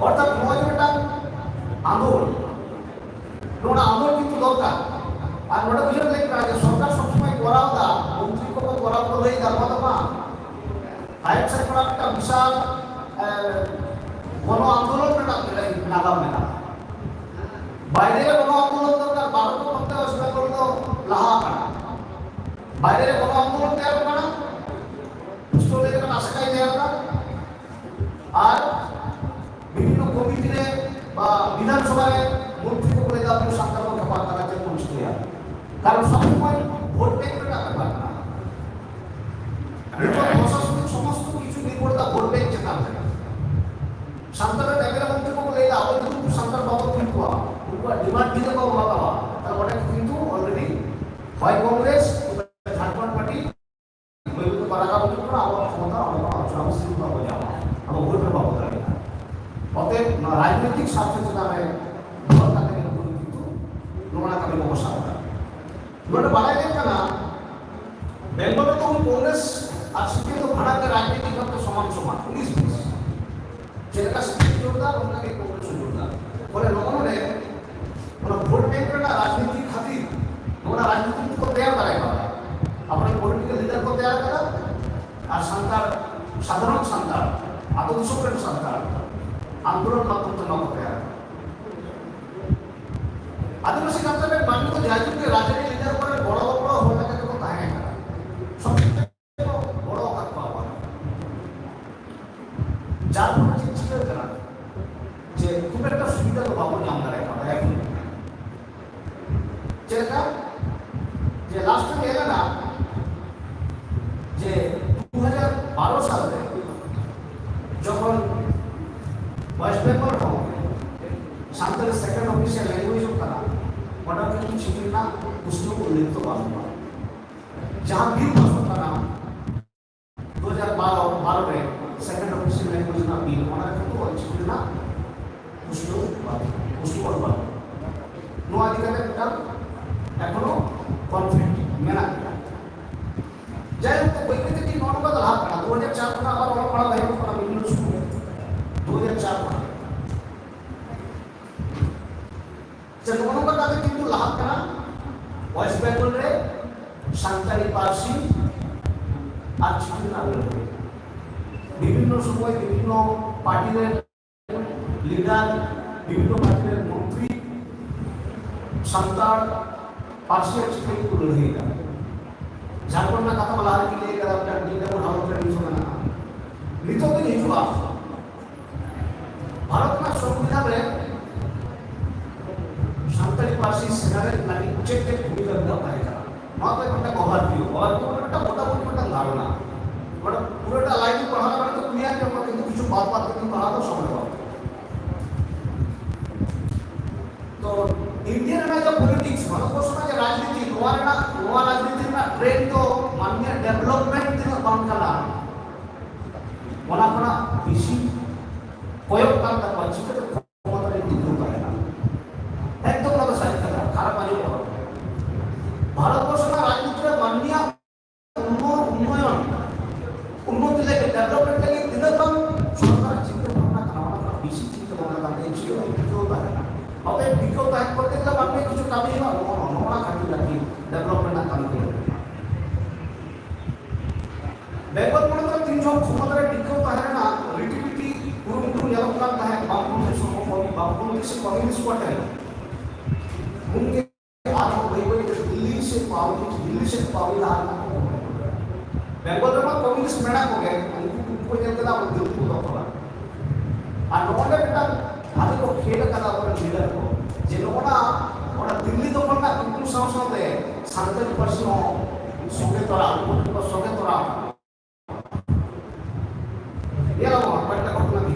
অর্থাৎ মজুরটা আন্দোলন ওটা আন্দোলন কিন্তু দরকার আর ওটা বুঝে দেখতে যে সরকার সবসময় করাও দা মন্ত্রী কত করাও হলেই যাবো না আইন সরকার একটা বিশাল গণ আন্দোলন নাগাম মেলা বাইরে গণ আন্দোলন দরকার ভারত মধ্যে অস্বীকার করলো লাহা কাটা বাইরে গণ আন্দোলন দেওয়া কাটা স্টোরে যেটা আশাকাই দেওয়া আর বিভিন্ন কমিটিতে বা বিধানসভায় মন্ত্রী করে দেওয়া সরকার পক্ষে পাতা কাছে পৌঁছতে হবে কারণ সবসময় ভোট ব্যাংকের ব্যাপার না প্রশাসনিক সমস্ত কিছু নির্ভরতা ভোট ব্যাংক চেতান থাকে সরকারের ব্যাংকের মন্ত্রী বলে আবার কিন্তু সরকার বাবদ কিন্তু ডিমান্ড দিতে পাবো বাবা ᱯᱟᱹᱨᱥᱤ ᱵᱟᱵᱚ ᱧᱟᱢᱟ ᱟᱵᱚ ᱵᱷᱳᱴ ᱨᱮ ᱵᱟᱵᱚ ᱫᱟᱲᱮᱭᱟᱜᱼᱟ ᱚᱛᱚᱮᱵ ᱱᱚᱣᱟ ᱨᱟᱡᱽᱱᱳᱭᱛᱤᱠ ᱥᱟᱨᱛᱷᱚ ᱪᱮᱛᱟᱱ ᱨᱮ ᱫᱚᱦᱚ ᱠᱟᱛᱮ ᱜᱮ ᱱᱩᱠᱩ ᱠᱤᱱᱛᱩ ᱱᱚᱣᱟ ᱠᱟᱹᱢᱤ ᱠᱚ ᱥᱟᱵ ᱮᱫᱟ ᱱᱚᱰᱮ ᱵᱟᱲᱟᱭ ᱧᱟᱢ ᱠᱟᱱᱟ বেঙ্গল তো কংগ্রেস আর সিপিএম তো ভারতের রাজনীতি করতে সমান সমান 19-20 যেটা সিপিএম জোরদার ওনাকে কংগ্রেস জোরদার ফলে নগরে ওরা ভোট ব্যাংকের রাজনীতি খাতির ওরা রাজনীতি को तैयार करेगा अपने पॉलिटिकल लीडर को तैयार करा और संतार साधारण संतार आत्मसम्मान संतार आंदोलन माध्यम से नौ तैयार आदिवासी कांता में मानव को जाति के राजनीति लीडर पर बड़ा बड़ा होने के तो कहा है सबसे बड़ा बात पावा जात को चिंतित करा যে খুব একটা সুবিধা তো পাবো না আমরা এখন যেটা যে লাস্ট এর না যে 2012 সালে যখন West Bengal Santali second official language होता ওটা কিন্তু ছিল না পুস্তক উল্লেখ করা जहां भी होता ना 2012 में सेकंड ऑफिशियल लैंग्वेज ना बिल होना तो ছিল না পুস্তক পড়বা নোয়া দিকে একটা এখনো কনফ্লিক্ট মেনা যাই হোক বৈজ্ঞানিক নর্মাল লাভ করা 2004 में আবার ওরা পড়া হয় পড়া বিভিন্ন স্কুলে 2004 में जब उन्होंने कहा कि किंतु लाभ करा वेस्ट बेंगल रे সাঁওতালি পার্সি আর চিকিনা বিভিন্ন সময় বিভিন্ন পার্টির লিডার বিভিন্ন পার্টির মন্ত্রী সাঁওতাল পার্সি আর চিকিনা को लड़ेगा झारखंड में कथा बला के लिए अगर अपना लीडर को हाथ में नहीं होना नहीं तो नहीं हुआ भारत में संविधान में সাঁওতালি পার্সি সেনারে নাকি চেক ভূমিকা দেওয়া হয় মাত্র একটা ওভারভিউ একটা মোটামুটি একটা ধারণা মানে পুরোটা লাইন পড়ানো মানে তো ক্লিয়ার করবো কিন্তু কিছু বাদ বাদ কিন্তু পড়ানো সময় পাবো তো इंडियन में जो पॉलिटिक्स भारतवर्ष में जो राजनीति नोआ राजनीति में ट्रेंड तो माननीय डेवलपमेंट दिन बांध कला वना कना बेसी प्रयोग करता पाची के क्षमता रे दिखो पाए ना एकदम ना साइड करा खाराप आने को भारतवर्ष में राजनीति में माननीय उन्नयन उन्नति लेके डेवलपमेंट लेके दिन कम सरकार चिंता भावना करना बेसी चिंता भावना करना चाहिए जो होता है अब एक बिको टाइप करते हैं तब आपने कुछ काम ही ना नोना खाती रहती डेवलपमेंट ना काम करें बेंगल में तो तीन जो क्षमता रे बिको है ना रिटिविटी पूर्ण यलो करता है बापू से कम्युनिस्ट को है उनके आज वही दिल्ली से पावी ला बेंगल में कम्युनिस्ट मेडा को गए उनको कहते हैं वो दिल को दफा आ नोने बेटा आदि को खेल कदा और लीडर को जेनोना और दिल्ली तो पड़ना कुकुम साथ सान्ताली पार्सी संगे तोरा को संगे तोरा ये लो पट्टा घटना की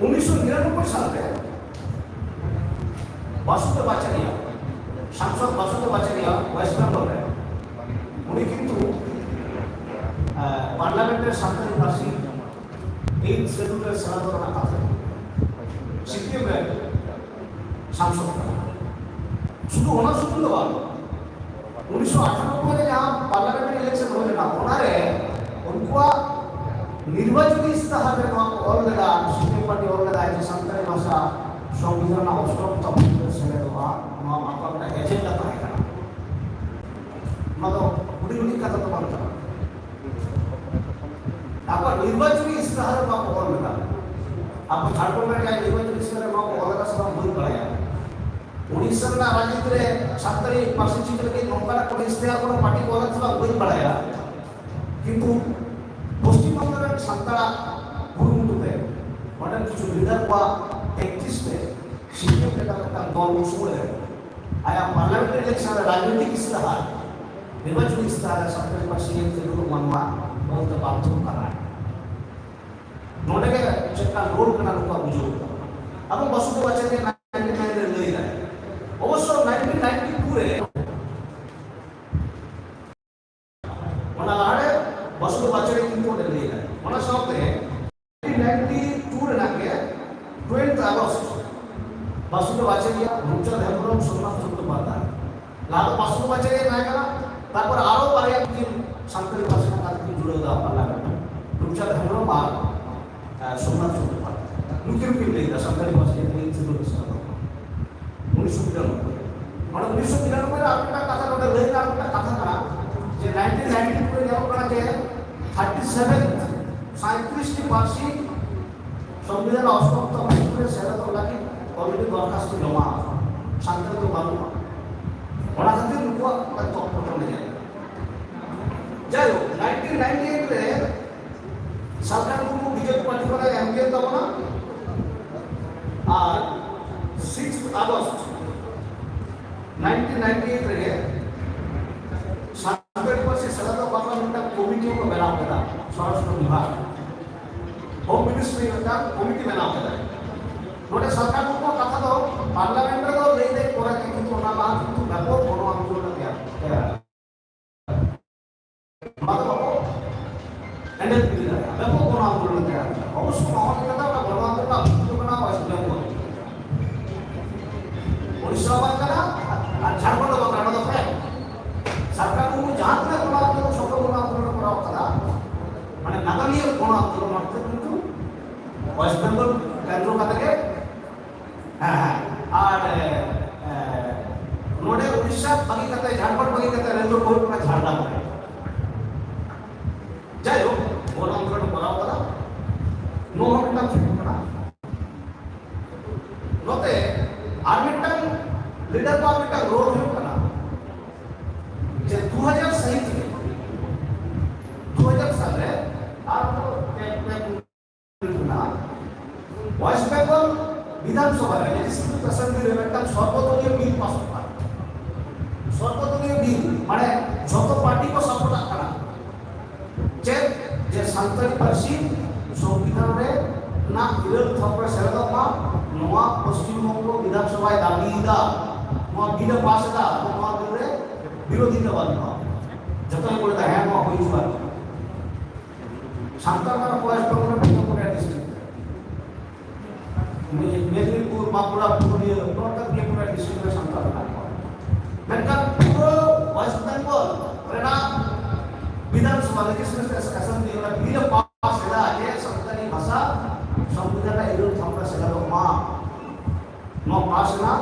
1999 साल में वासुदेव आचार्य सांसद वासुदेव आचार्य वेस्ट बेंगल में उन्हें किंतु पार्लियामेंटेर सान्ताली पार्सी एक शेड्यूल सेनादर ना था सीपीएम रे सांसद शुरू होना शुरू हुआ 1998 में जहां पार्लियामेंट इलेक्शन होने ना होना रे उनको निर्वाचन इस्ताहार में ऑल लगा सीपीएम पार्टी ऑल लगा है संताली भाषा संविधान अष्टम तक से हुआ नाम आपका एजेंडा था है मतलब बुरी कथा तो बनता आपका निर्वाचन इस्ताहार में आपको और मिला आप झारखंड में क्या निर्वाचन इस्ताहार में आपको और का सब बहुत बढ़ाया उड़ीसा में राजनीति रे सातरी पार्सी चित्र के नौकरा को इस्ताहार को पार्टी को अलग सब बहुत बढ़ाया किंतु पश्चिम बंगाल में संतरा गुरुमुटु पे मॉडर्न कुछ लीडर को एक्टिस्ट है सीपीएम के का दल उसूल है आया पार्लियामेंट इलेक्शन राजनीतिक इस्ताहार निर्वाचन इस्ताहार सातरी पार्सी के लोग मनवा बहुत बातों कर रहा है नोटे के चक्का रोड करना रुका बुझो अब वासुदेव आचार्य 1999 रे ले गए अवश्य 1992 रे वना लाडे वासुदेव ᱵᱟᱪᱮᱨᱮ ᱠᱤᱱᱛᱩ ᱚᱸᱰᱮ ᱞᱟᱹᱭ ᱮᱫᱟ ᱚᱱᱟ ᱥᱟᱶᱛᱮ 1992 ᱨᱮᱱᱟᱜ ᱜᱮ 20 আগস্ট বাসুদেব আচার্য রূপচাঁদ হেমব্রম সোমনাথ চট্টোপাধ্যায় লাল বাসুদেব আচার্য নাই কানা তারপর আরো বারেয়া কিন সান্তালি ভাষা কাছে জুড়ে দেওয়া পার্লামেন্ট রূপচাঁদ হেমব্রম আর সোমনাথ চট্টোপাধ্যায় নুকির কিন লেখা সান্তালি ভাষা এই ছিল 1992 মানে 1992 এর একটা কথা বলে লেখা একটা কথা কানা যে 1992 এর যেমন কানা যে 37 37টি বার্ষিক সংবিধান অষ্টম সংশোধনের সেরা তোলাকে অলরেডি দরখাস্ত জমা সান্তালি তো বাংলা ওরা খাতে নুকুয়া তথ্য চলে যায় যাই হোক 1998 রে সরকার মুর্মু বিজেপি পার্টি করে এমপিএল দেব না আর 6 আগস্ট 1998 রে সান্তালি পার্টি সেরা তো পার্লামেন্টাল কমিটি को बनाया गया स्वास्थ्य विभाग होम मिनिस्ट्री का कमिटी बनाया गया नोटे सरकार को कथा दो पार्लियामेंट रे तो ले दे कोरा किंतु ना बात किंतु ব্যাপক গণ আন্দোলন किया मतलब एंडल किया ব্যাপক গণ আন্দোলন किया অবশ্য মহান কথা আমরা গণ আন্দোলন বিদ্যুৎ না বয়স দেব ওড়িশা বাংলা আর ঝাড়খণ্ড বাংলা তো ফ্যাক্ট সরকার को जहां तक গণ আন্দোলন সব গণ আন্দোলন করা কথা মানে নাগালিয়া গণ আন্দোলন করতে কিন্তু ওয়েস্ট বেঙ্গল কেন্দ্র থেকে হ্যাঁ আর নোডে উড়িষ্যা বাকি কথা ঝাড়খণ্ড বাকি কথা রেলওয়ে কোর্ট में ঝাড়লা করে যাই হোক গণ আন্দোলন করা কথা নো হটটা ঠিক করা নতে আর্মিটাং লিডার को আর্মিটাং রোল হয়ে করা যে 2000 থেকে 2000 সালে আর ওয়েস্ট বেঙ্গল বিধানসভা লেজিসলেটিভ অ্যাসেম্বলির একটা সর্বদলীয় বিল পাস করা সর্বদলীয় বিল মানে যত পার্টিকে সাপোর্ট করা যে সান্তালি পার্সি সংবিধানে না ইরেল থাপড়ে সেরদমা নোয়া পশ্চিমবঙ্গ বিধানসভায় দাবিদা নোয়া বিল পাস দা নোয়া বিলে বিরোধিতা বাধা যত বলে দা হ্যাঁ নোয়া হইছ আর সান্তালরা ওয়েস্ট বেঙ্গলের বিধানসভা ডিস্ট্রিক্ট মেদিনীপুর বাঁকুড়া পুরুলিয়া নটা ত্রিপুরা ডিস্ট্রিক্টের সান্তালরা মেনকান পুরো ওয়েস্ট বেঙ্গল না বিধানসভা লেজিসলেটিভ অ্যাসেম্বলি ওরা বিল পাস এলা যে সান্তালি ভাষা সংবিধানে ইরোল থাপড়া সেলা মা নো পাস না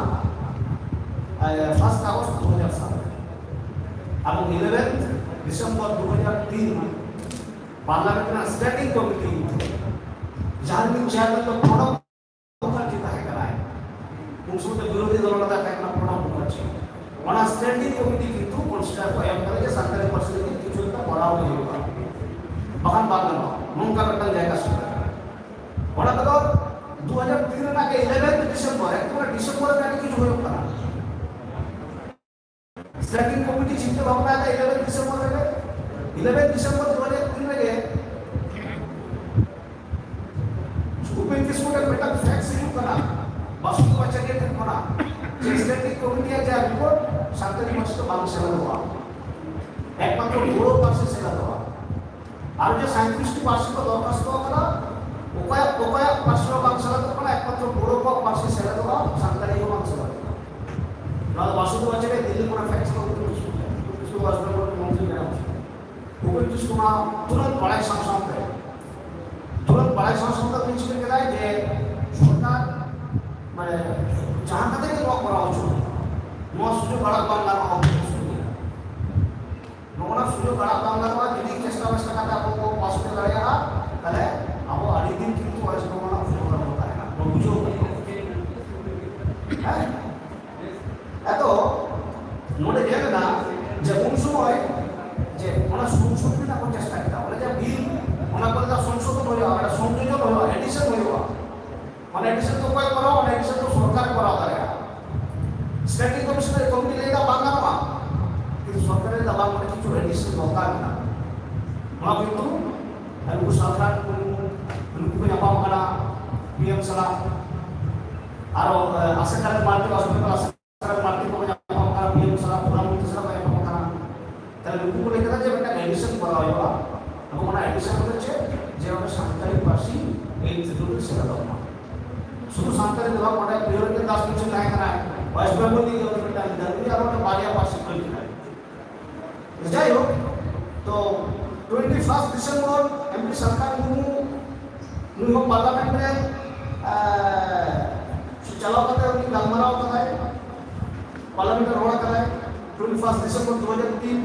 1 আগস্ট 2000 সালে এবং 11 ডিসেম্বর 2003 पार्लियामेंट स्टैंडिंग कमिटी जहां भी चेयरमैन तो प्रणब मुखर्जी ताहे कराए उनसे विरोधी दलों का कहना प्रणब मुखर्जी वना स्टैंडिंग कमिटी किंतु कॉन्स्टिट्यूट को एम करे सरकारी परिषद की किछु का बढ़ाव नहीं होगा बहन बागन नोंका कटन जाएगा वना तो 2003 ना के 11 डिसेंबर একবার ডিসেম্বর में কিছু হলো না স্ট্যান্ডিং কমিটি চিন্তা ভাবনা আছে 11 ডিসেম্বর में 11 ডিসেম্বর 2003 में सुप्रीम कोर्ट में बेटा फैक्स इशू करा बासुदेव आचार्य ने करा स्टैंडिंग कमिटी আছে রিপোর্ট সান্তালি ভাষা বাংলা সেলা দেওয়া একমাত্র বড় ভাষা সেলা দেওয়া আর যে 37টি ভাষা দরখাস্ত করা ওকায়া ভাষা বাংলা সেলা দেওয়া একমাত্র বড় ভাষা সেলা দেওয়া সান্তালি বাংলা সেলা দেওয়া না বাসুদেব আচার্য দিল্লি করে ফ্যাক্স করতে শুরু আসবে মন্ত্রী মেরাম ऊपर जिसको तुरंत बड़ाई संस्थान है तुरंत बड़ाई संस्थान का प्रिंसिपल कहता है कि सरकार মানে जहां থেকে ল করা উচিত নো সুযোগ বড় বাংলা নোনা সুযোগ বড় বাংলা যদি চেষ্টা করতে কাটা आपको पास में लगेगा তাহলে अब আদি দিন কিন্তু ওয়াইস নোনা সুযোগ হতা है ना বুঝো হ্যাঁ এত নোনে জানে না যে কোন সময় যে ওনা সংশোধন করতে চেষ্টা করা বলে যে বিল ওনা করে দা সংশোধন হইলো এটা সংযোজন হইলো এডিশন হইলো মানে এডিশন তো কয় করা মানে এডিশন তো সরকার করা করে স্ট্যান্ডিং কমিশনের কমিটি লেগা বাংলা না কিন্তু সরকারের দাবা করে কিছু এডিশন দরকার না ওনা কিন্তু আমি সরকার কোন apa kena PM salah aro asekare marti hospital asekare marti ko apa kena PM salah pulang itu salah apa kena তাহলে উপরে লেখা আছে একটা এডিশন করা হলো ᱟᱵᱚ ᱚᱱᱟ ᱮᱰᱤᱥᱚᱱ ᱫᱚ ᱪᱮᱫ ᱡᱮ ᱚᱸᱰᱮ ᱥᱟᱱᱛᱟᱲᱤ ᱯᱟᱹᱨᱥᱤ ᱤᱱᱥᱴᱤᱴᱤᱭᱩᱴ ᱥᱮᱞᱮᱫᱚᱜ ᱢᱟ শুধু সাঁওতালি দেওয়া পড়ে প্রিয়রঞ্জন দাস বলছেন তাই না ওয়েস্ট বেঙ্গল দিয়ে একটা লিডার দিয়ে আর একটা বারিয়া পার্সি করে দিলেন যাই হোক তো 21 ডিসেম্বর এমপি সরকার নুই হোক পার্লামেন্ট রে চালাও করতে উনি গালমারাও করায় পার্লামেন্টে রোড়া করায় 21 ডিসেম্বর 2003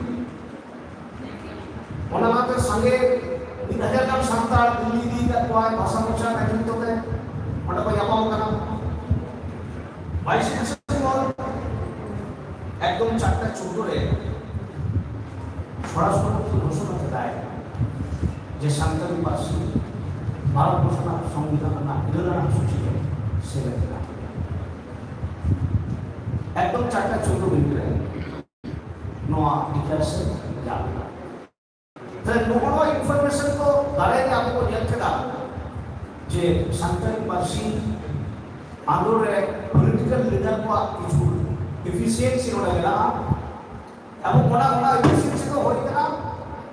ওনাদের সঙ্গে 1000 জন সাঁওতাল দিল্লি দিয়ে ভাষা মোর্চা নেতৃত্বে ᱚᱸᱰᱮ ᱠᱚ ᱧᱟᱯᱟᱢ ᱠᱟᱱᱟ 22 ডিসেম্বর একদম 4:14 রে স্বরাষ্ট্রমন্ত্রী ঘোষণা দেয় যে সাঁওতালি পার্সি ভারতবর্ষ সংবিধান না নির্ধারণ সূচিতে সেলেক্ট করা একদম 4:14 মিনিটে নোয়া ডিক্লারেশন জারি তাহলে নোয়া ইনফরমেশন को দাঁড়ায় आपको याद करा যে সাঁওতালি পার্সি আন্দোলনে পলিটিক্যাল লিডার को কিছু এফিসিয়েন্সি ওটা গেলা এবং ওনা এফিসিয়েন্সি তো হই না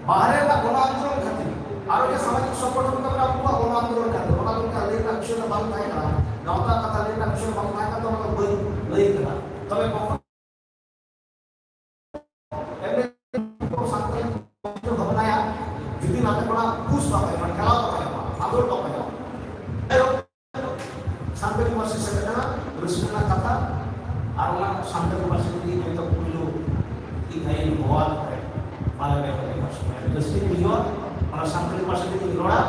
বাহারে না গণ আন্দোলন খাতির আর যে সামাজিক সংগঠন করে আমরা গণ আন্দোলন খাতির ওনা তো কালে না কিছু না বাল নাই না গাওতা কথা লে না কিছু বাল নাই না তো আমরা বই লই করা তবে কখন এমনি সাঁওতালি ভাবনায়া যদি না কোনা পুষ পাবে মানে খেলা পাবে আন্দোলন পাবে সাঁওতালি ভাষা সেটা রসুলনা কথা আর ওনা সাঁওতালি ভাষা দিয়ে হয়তো পুরো ইথাইল হওয়ার পালাবে ভাষা দৃষ্টি নিও ওনা সাঁওতালি ভাষা দিয়ে লড়া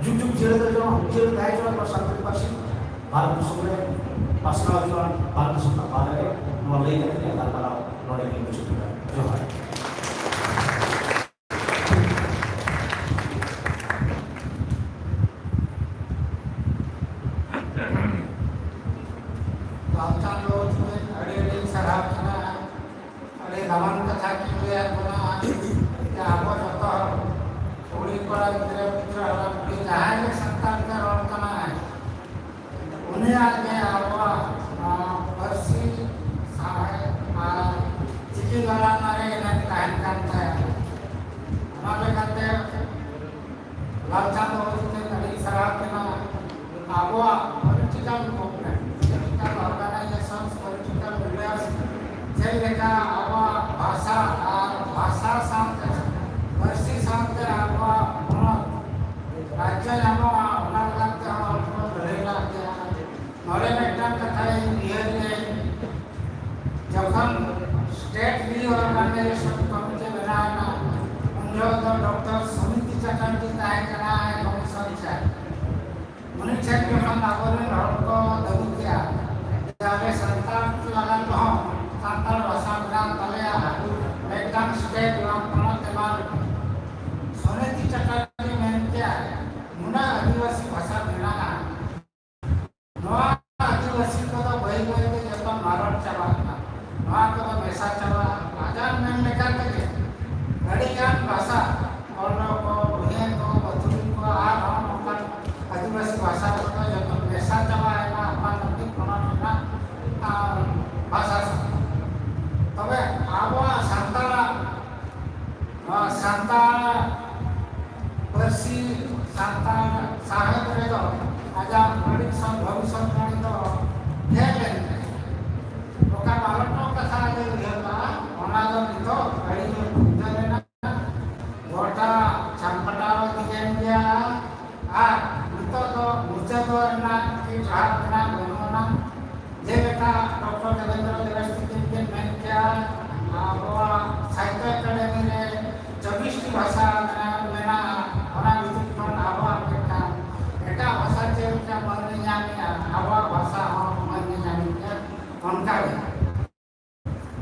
যুগ যুগ ছেড়ে দেওয়া ছেড়ে দেয় ওনা সাঁওতালি ভাষা ভারত সঙ্গে পাঁচটা জন ভারত সঙ্গে পালাবে লড়াই করতে তারা লড়াই করতে জয়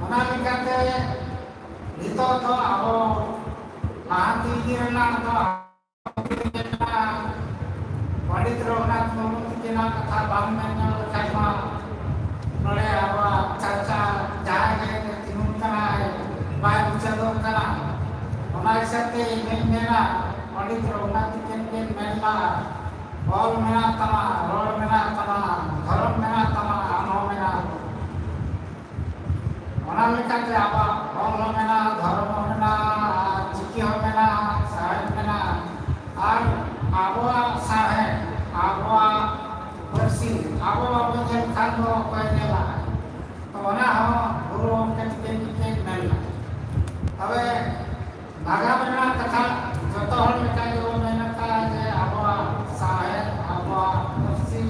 ᱚᱱᱟ ᱞᱮᱠᱟᱛᱮ ᱟᱵᱚᱣᱟᱜ ᱚᱞ ᱦᱚᱸ ᱢᱮᱱᱟᱜᱼᱟ, ᱫᱷᱚᱨᱚᱢ ᱦᱚᱸ ᱢᱮᱱᱟᱜᱼᱟ, ᱪᱤᱠᱤ ᱦᱚᱸ ᱢᱮᱱᱟᱜᱼᱟ, ᱥᱟᱶᱦᱮᱫ ᱢᱮᱱᱟᱜᱼᱟ, আর আবহাওয়া সাহেব আবহাওয়া পার্সি আবহাওয়া বদল খানো কয়নেলা তো ওনা গুরু কেটে মেলা তবে নাগাম ᱨᱮᱱᱟᱜ ᱠᱟᱛᱷᱟ ᱡᱚᱛᱚ ᱦᱚᱲ ᱞᱮᱠᱟ ᱜᱮᱵᱚᱱ ᱢᱮᱱ ᱟᱠᱟᱫᱟ ᱡᱮ ᱟᱵᱚᱣᱟᱜ ᱥᱟᱶᱦᱮᱫ ᱟᱵᱚᱣᱟᱜ ᱯᱟᱹᱨᱥᱤ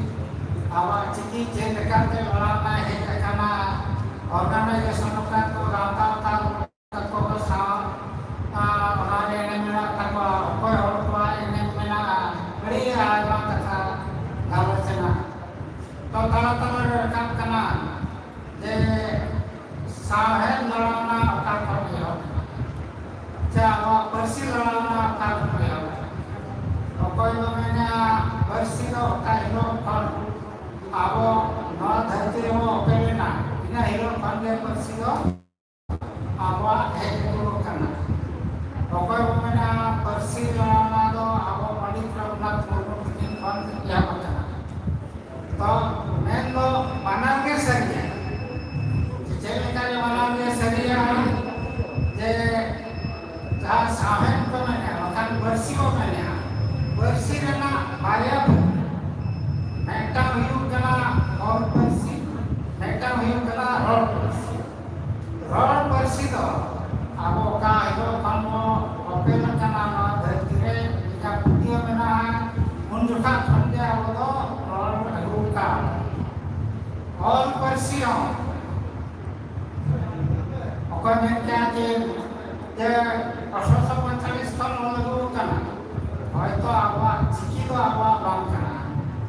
ᱟᱵᱚᱣᱟᱜ ᱪᱤᱠᱤ ᱪᱮᱫ ᱞᱮᱠᱟᱛᱮ ᱞᱟᱲᱟᱣ ᱦᱮᱡ ᱟᱠᱟᱱᱟ ᱚᱨᱜᱟᱱᱟᱭᱡᱮᱥᱚᱱ ᱠᱚ ᱜᱟᱶᱛᱟ ᱛᱟᱠᱚ ᱥᱟᱶ ᱚᱱᱟᱨᱮ ᱮᱱᱮᱢ ᱢᱮᱱᱟᱜ ᱛᱟᱠᱚᱣᱟ ᱚᱠᱚᱭ ᱦᱚᱲ ᱠᱚᱣᱟᱜ ᱮᱱᱮᱢ ᱢᱮᱱᱟᱜᱼᱟ ᱟᱹᱰᱤ ᱟᱭᱢᱟ ᱠᱟᱛᱷᱟ ᱜᱟᱞᱚᱪ ᱮᱱᱟ ᱛᱚ ᱛᱟᱞᱟ ᱛᱟᱞᱟᱨᱮ ᱨᱟᱠᱟᱵ ᱠᱟᱱᱟ ᱡᱮ ᱥᱟᱶᱦᱮᱫ ᱞᱟᱲᱟᱣ ᱚᱠᱟ ᱠᱷᱚᱱ ᱮᱦᱚᱵ ᱟᱵᱚᱣᱟᱜ ᱯᱟᱹᱨᱥᱤ ᱞᱟᱲᱟᱣ ᱚᱠᱟ ᱠᱷᱚᱱ ᱮᱦᱚᱵ ᱚᱠᱚᱭ ᱫᱚ ᱢᱮᱱᱟ ᱯᱟᱹᱨᱥᱤ ᱫᱚ ᱚᱠᱟ ᱦᱤᱞᱳᱜ ᱠᱷᱚᱱ ᱟᱵᱚ ᱱᱚᱣᱟ ᱫᱷᱟᱹᱨᱛᱤ ᱨᱮᱵᱚ ᱚᱯᱮ ᱞᱮᱱᱟ ᱤᱱᱟᱹ ᱦᱤᱞᱳᱜ ᱠᱷᱚᱱ ᱜᱮ ᱯᱟᱹᱨᱥᱤ ᱫᱚ ᱟᱵᱚᱣᱟᱜ ᱦᱮᱡ ᱟᱹᱜᱩ ᱟᱠᱟᱱᱟ ᱚᱠᱚᱭ ᱵᱚ ᱢᱮᱱᱟ ᱯᱟᱹᱨᱥি ᱞᱟᱲᱟᱣ ᱫᱚ ᱟᱵᱚ ᱯᱚᱸᱰᱤᱛ ᱨᱚᱜᱷᱩᱱᱟᱛᱷ ᱢᱩᱨᱢᱩ ᱛᱟᱹᱠᱤᱱ ᱠᱷᱚᱱ ᱮᱦᱚᱵ ᱟᱠᱟᱱᱟ ᱛᱚ ᱢᱮᱱᱫᱚ ᱢᱟᱱᱟᱣ ᱜᱮ ᱥᱟᱹᱨᱤᱭᱟ ᱪᱮᱫ ᱞᱮᱠᱟᱨᱮ ᱢᱟᱱᱟᱣ ᱜᱮ ᱥᱟᱹᱨᱤᱭᱟ ᱡᱮ ᱡᱟᱦᱟᱸ ᱥᱟᱶᱦᱮᱫ ᱠᱚ ᱢᱮᱱᱟ ᱵᱟᱠᱷᱟᱱ ᱯᱟᱹᱨᱥᱤ ᱠᱚ ᱢᱮᱱᱟ ᱯᱟᱹᱨᱥᱤ ᱨᱮᱱᱟᱜ ᱵᱟᱨᱭᱟ ᱢᱤᱫᱴᱟᱝ ᱦᱩᱭᱩᱜ ᱠᱟᱱᱟ ᱚᱞ ᱯᱟᱹᱨᱥᱤ ᱢᱤᱫᱴᱟᱝ ᱦᱩᱭᱩᱜ ᱠᱟᱱᱟ ᱨᱚᱲ ᱯᱟᱹᱨᱥᱤ ᱨᱚᱲ ᱯᱟᱹᱨᱥᱤ ᱫᱚ ᱟᱵᱚ ᱚᱠᱟ ᱦᱤᱞᱳᱜ ᱠᱷᱚᱱ ᱵᱚ ᱚᱯᱮᱞ ᱟᱠᱟᱱᱟ ᱱᱚᱣᱟ ᱫᱷᱟᱹᱨᱛᱤ ᱨᱮ ᱡᱟᱦᱟᱸ ᱯᱩᱛᱷᱤ ᱢᱮᱱᱟᱜᱼᱟ ᱩᱱ ᱡᱚᱠᱷᱚᱱ ᱠᱷᱚᱱ ᱜᱮ ᱟᱵᱚ ᱫᱚ ᱨᱚᱲ ᱟᱹᱜᱩ ᱟᱠᱟᱫᱟ ᱚᱞ ᱯᱟᱹᱨᱥᱤ ᱦᱚᱸᱚᱠᱚᱭ ᱢᱮᱱ ᱠᱮᱜᱼᱟ ᱡᱮ 1845 ᱠᱷᱚᱱ ᱚᱞ ᱟᱹᱜᱩ ᱟᱠᱟᱱᱟ হয়তো আবহাওয়া চিঠি তো আবহাওয়া বাম কানা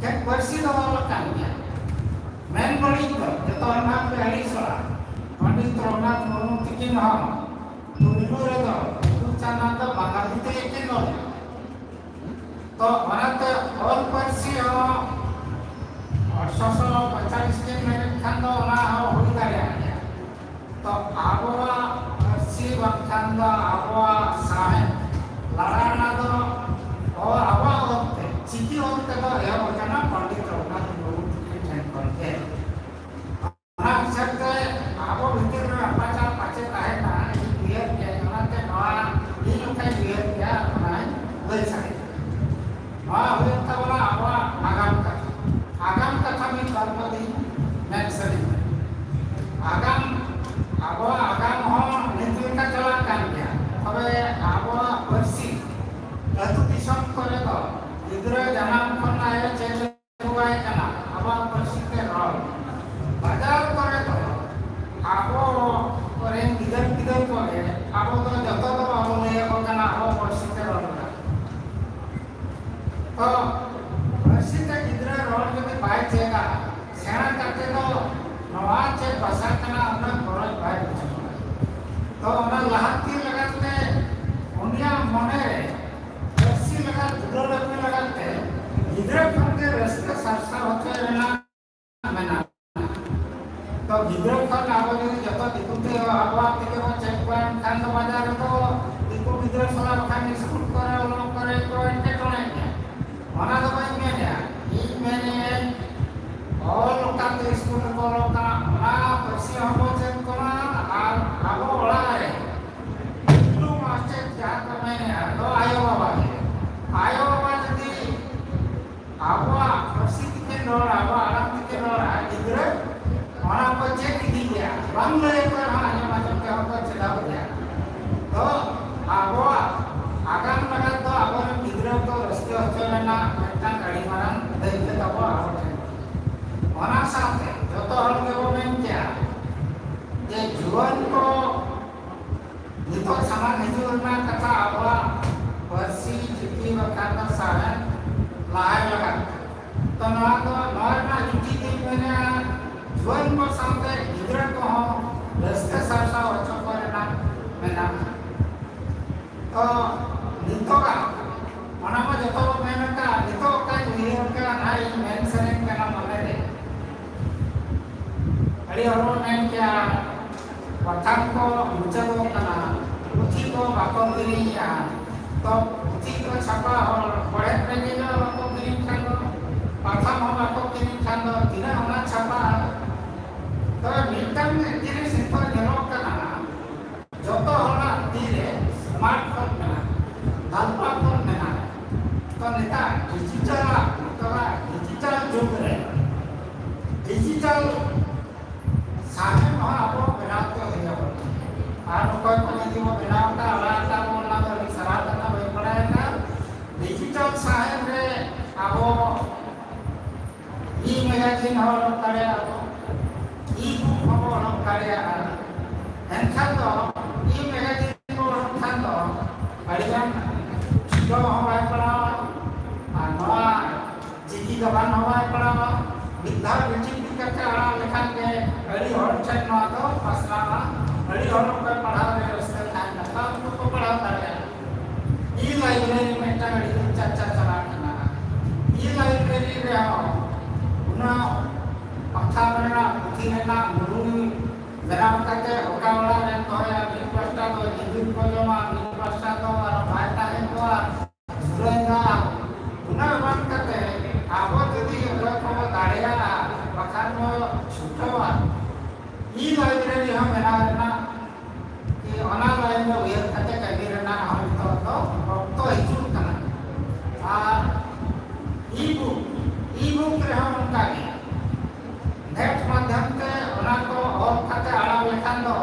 কে পার্সি তো অল কান গিয়া মেন বলি তো যত নাম কে আড়ি সরা পণ্ডিত রঘুনাথ মুর্মু তিকিন হম তুমিনো রে তো তুচানা তো বাঙালিতে একে নয় তো অনাতে অল পার্সি হ 1845 के मेरे खान दो ना हुई दाड़िया तो आबहावा पार्सी बाखान दो आबहावा साहेब लड़ाना दो और आबहावा वक्त चिकी वक्त तो यह होना पंडित रघुनाथ मुर्मू की ठहर करके ना सकते आबो भीतर में अपना पाचे काहे ना बियर के उनाते नवा ये लोग का बियर क्या बनाए ले सके हां होता वाला आबहावा आगाम कथा में कर्मदी मेंशनिंग आगाम हो नीति का चला कान गया तबे आबहावा पार्सी अतु दिसम करे तो गिदरा जनाम खन आए चेल हुआय कना आबहावा पार्सी के रॉल बाजार करे तो आबो करे गिदर करे आबो तो जतो तो आबो ले को कना आबहावा पार्सी के रॉल तो पार्सी के गिदरा रॉल के बाय चेगा सेना करते तो नवा चे भाषा कना अपना गरज बाय तो ओना लहाती लगाते उनिया मने रे पार्सी लगा दुर लगाते गिदरा खन के रास्ता सरसा होते रहना मेना तो गिदरा खन आबो जतो दिकुते आबो के चेक पॉइंट खान तो बाजार तो दिकु गिदरा सला खान स्कूल करे लो करे तो इनके टोने ओना तो भाई मैंने और लोका के स्कूल को लोका ना पार्सी हमो चेक करा और आबो ओला रे लो मास्टर जा तो मैंने तो आयो बाबा जदी आबो पार्सी के नोर आबो आराम के नोर गिदरा ओना को चेक दी गया बंग ले पर हां ये मतलब के हमको चला गया तो आबो आगाम लगा तो आबो गिदरा तो रस्ते होचना मेटा गाड़ी मारन देते तबो आबो ओना साथे जतो हल के वो मेन क्या जे जुवन को नितो समाज हिजुना कथा आबवा पार्सी चिट्ठी वखाना साहे लाय लगा तो ना चिट्ठी दी मैंने जुवन को साथे गिदरा को हो रस्ते सरसा वचो करना मेना तो नितो का ओना में जतो मेन का नितो का नियम का नाई मेन सरेन का नाम ले अड़ी हरो मेन क्या वथान को मुचदो कना पुथी को बाको गिरिया तो पुथी को छापा और पढ़े पेगे जो बाको गिरी खानो पाथम हो बाको गिरी खानो तिना होना छापा तो मिटन जिनिस इतो जनो कना जतो होला धीरे स्मार्टफोन में दालपा फोन में नेता डिजिटल जुग रे डिजिटल साहेब अब बनाते हुए और कोई को बनावता अलाता बोलना तो सराहना भाई पड़ाएगा डिजिटल साहेब रे अब ई मैगजीन हो करे अब ई बुक हो करे एनखान तो ई मैगजीन को खान तो अड़ियान जो हमारे पड़ा नवा चिठी दबान हमारे पड़ा विद्या बिल्डिंग करके आना लेखन के अड़ी और चेक ना तो फसला अड़ी और को पढ़ा रहे उसके टाइम ना तो पढ़ा रहे ई लाइब्रेरी में टंगड़ी चर्चा चला करना ई लाइब्रेरी रे उना पक्का बना पुथी ना मुरुनी बेराम करके ओकावड़ा रे तो या विपस्ता तो हिंदू को जमा विपस्ता तो और भाईता है तो सुरेंगा उना बन करके आबो यदि को दाड़िया बखान में छुटवा ई लाइब्रेरी हम बना कि अना लाइन में उयर करके कभी रहना हम तो हिजू करना और ई बुक रे हम उनका नेट माध्यम से उना को और खाते आड़ा लेखान दो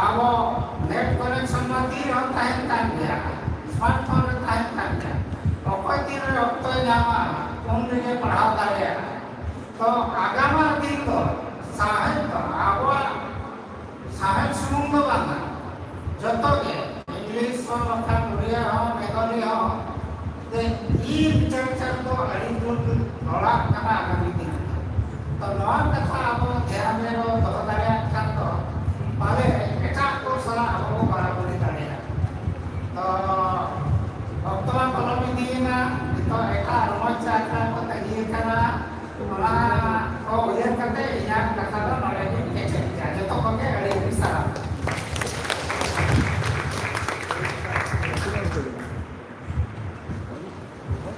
आबो नेट कनेक्शन माती हम टाइम गया स्मार्टफोन रे टाइम गया अकोय दिन रे अक्तो जामा उन रे पढ़ाव दाड़िया तो आगामा दिन तो साहेब आबो साहेब सुमुंग दो बांगा जतो के इंग्लिश हो बखान उड़िया हो बेंगली हो ते ई चर्चा तो अड़ी दूर थोड़ा कना आगामी दिन तो नवा कथा अब ध्यान में रो तो दाड़िया खान तो पाले एका को सला अब बराबरी दाड़िया तो बक्तवा पलमी दीना तो एका रोज चाकरा को तगिए करा ओला को उयर करते या कथा